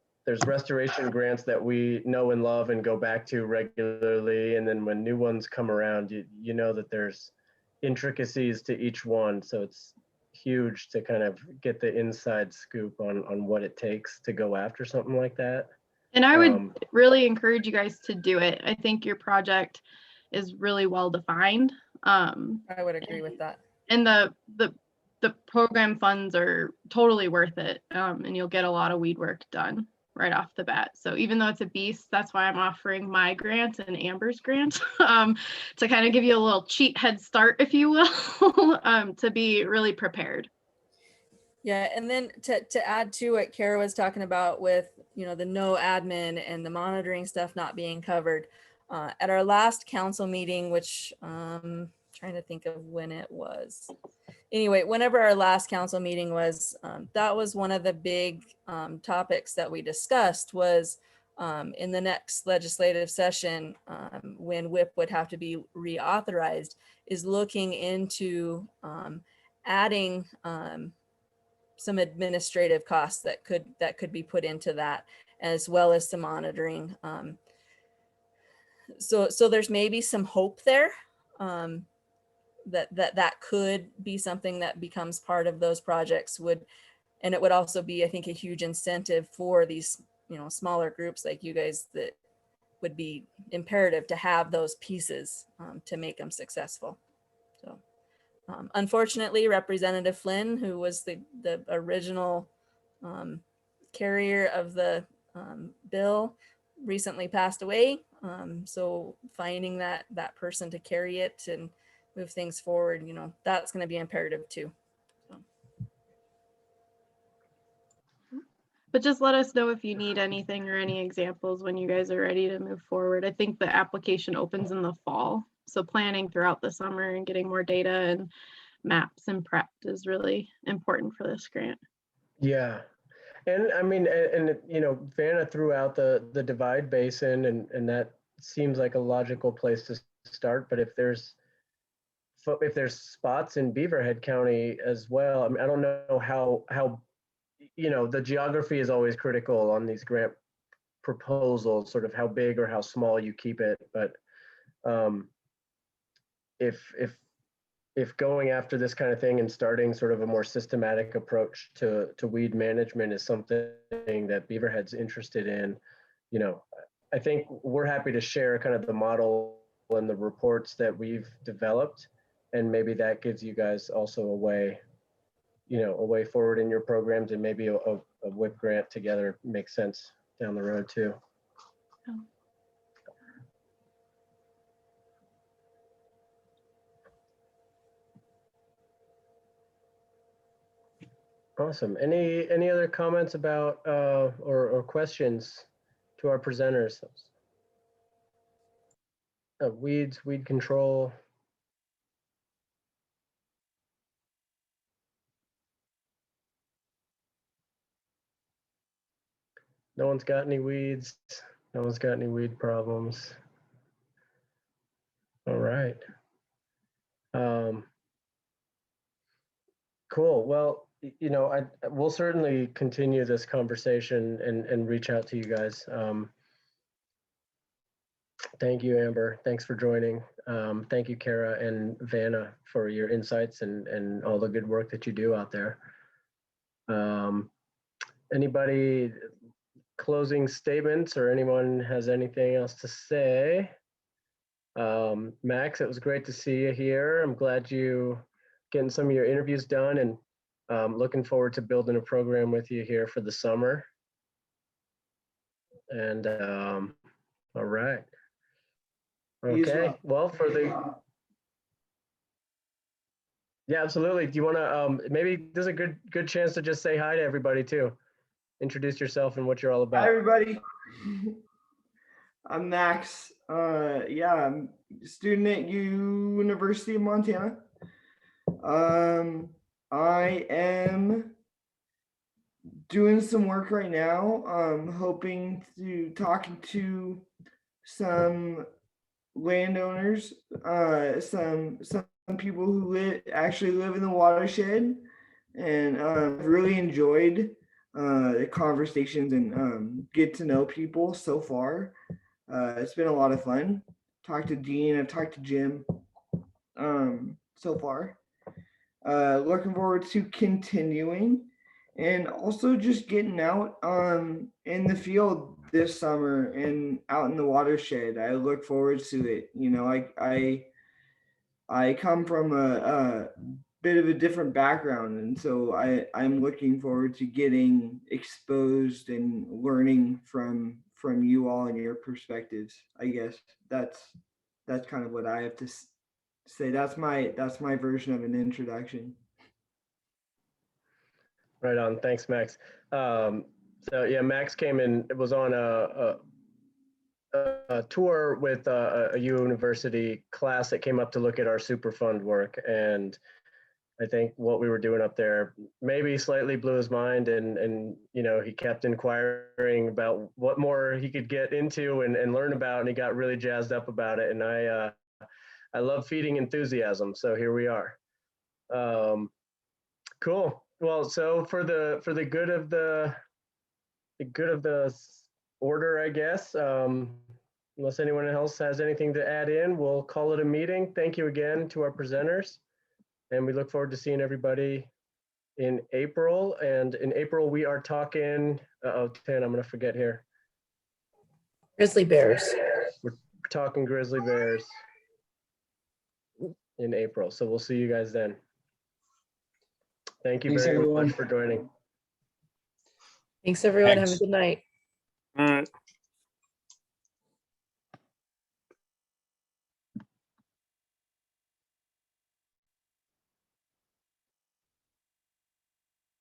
[SPEAKER 1] restoration grants that we know and love and go back to regularly. And then when new ones come around, you know that there's intricacies to each one. So it's huge to kind of get the inside scoop on what it takes to go after something like that.
[SPEAKER 8] And I would really encourage you guys to do it. I think your project is really well defined.
[SPEAKER 10] I would agree with that.
[SPEAKER 8] And the program funds are totally worth it. And you'll get a lot of weed work done right off the bat. So even though it's a beast, that's why I'm offering my grant and Amber's grant to kind of give you a little cheat head start, if you will, to be really prepared.
[SPEAKER 10] Yeah, and then to add to what Kara was talking about with, the no admin and the monitoring stuff not being covered, at our last council meeting, which trying to think of when it was. Anyway, whenever our last council meeting was, that was one of the big topics that we discussed was in the next legislative session, when WHIP would have to be reauthorized, is looking into adding some administrative costs that could be put into that, as well as some monitoring. So there's maybe some hope there. That could be something that becomes part of those projects and it would also be, I think, a huge incentive for these, smaller groups like you guys, that would be imperative to have those pieces to make them successful. So unfortunately, Representative Flynn, who was the original carrier of the bill, recently passed away. So finding that person to carry it and move things forward, that's going to be imperative too. So.
[SPEAKER 8] But just let us know if you need anything or any examples when you guys are ready to move forward. I think the application opens in the fall. So planning throughout the summer and getting more data and maps and prep is really important for this grant.
[SPEAKER 1] Yeah. And I mean, you know, Vanna threw out the Divide Basin, and that seems like a logical place to start. But if there's spots in Beaverhead County as well, I mean, I don't know how you know, the geography is always critical on these grant proposals, sort of how big or how small you keep it. But if going after this kind of thing and starting sort of a more systematic approach to weed management is something that Beaverhead's interested in, you know, I think we're happy to share kind of the model and the reports that we've developed, and maybe that gives you guys also a way, you know, a way forward in your programs, and maybe a WIP grant together makes sense down the road too. Awesome. Any other comments about or questions to our presenters? Weeds, weed control. No one's got any weeds. No one's got any weed problems. All right. Cool. Well, you know, we'll certainly continue this conversation and reach out to you guys. Thank you, Amber. Thanks for joining. Thank you, Kara and Vanna, for your insights and all the good work that you do out there. Anybody closing statements, or anyone has anything else to say? Max, it was great to see you here. I'm glad you getting some of your interviews done, and looking forward to building a program with you here for the summer. And all right. Okay. Well, yeah, absolutely. Do you want to maybe there's a good chance to just say hi to everybody too. Introduce yourself and what you're all about.
[SPEAKER 11] Hi, everybody. I'm Max. Yeah, I'm a student at University of Montana. I am doing some work right now. Hoping to talking to some landowners, some people who actually live in the watershed, and really enjoyed the conversations and get to know people so far. It's been a lot of fun. Talked to Dean, I've talked to Jim so far. Looking forward to continuing, and also just getting out in the field this summer and out in the watershed. I look forward to it. You know, I come from a bit of a different background, and so I'm looking forward to getting exposed and learning from you all and your perspectives. I guess that's kind of what I have to say. That's my version of an introduction.
[SPEAKER 1] Right on. Thanks, Max. So yeah, Max came in. It was on a tour with a university class that came up to look at our Superfund work, and I think what we were doing up there maybe slightly blew his mind, and you know, he kept inquiring about what more he could get into and learn about, and he got really jazzed up about it. And I love feeding enthusiasm, so here we are. Cool. Well, so for the good of the order, I guess, unless anyone else has anything to add in, we'll call it a meeting. Thank you again to our presenters, and we look forward to seeing everybody in April. And in April, we are talking, I'm going to forget here.
[SPEAKER 2] Grizzly bears.
[SPEAKER 1] We're talking grizzly bears in April. So we'll see you guys then. Thank you very much for joining.
[SPEAKER 2] Thanks, everyone.
[SPEAKER 7] Thanks.
[SPEAKER 2] Have a good night.
[SPEAKER 6] All right.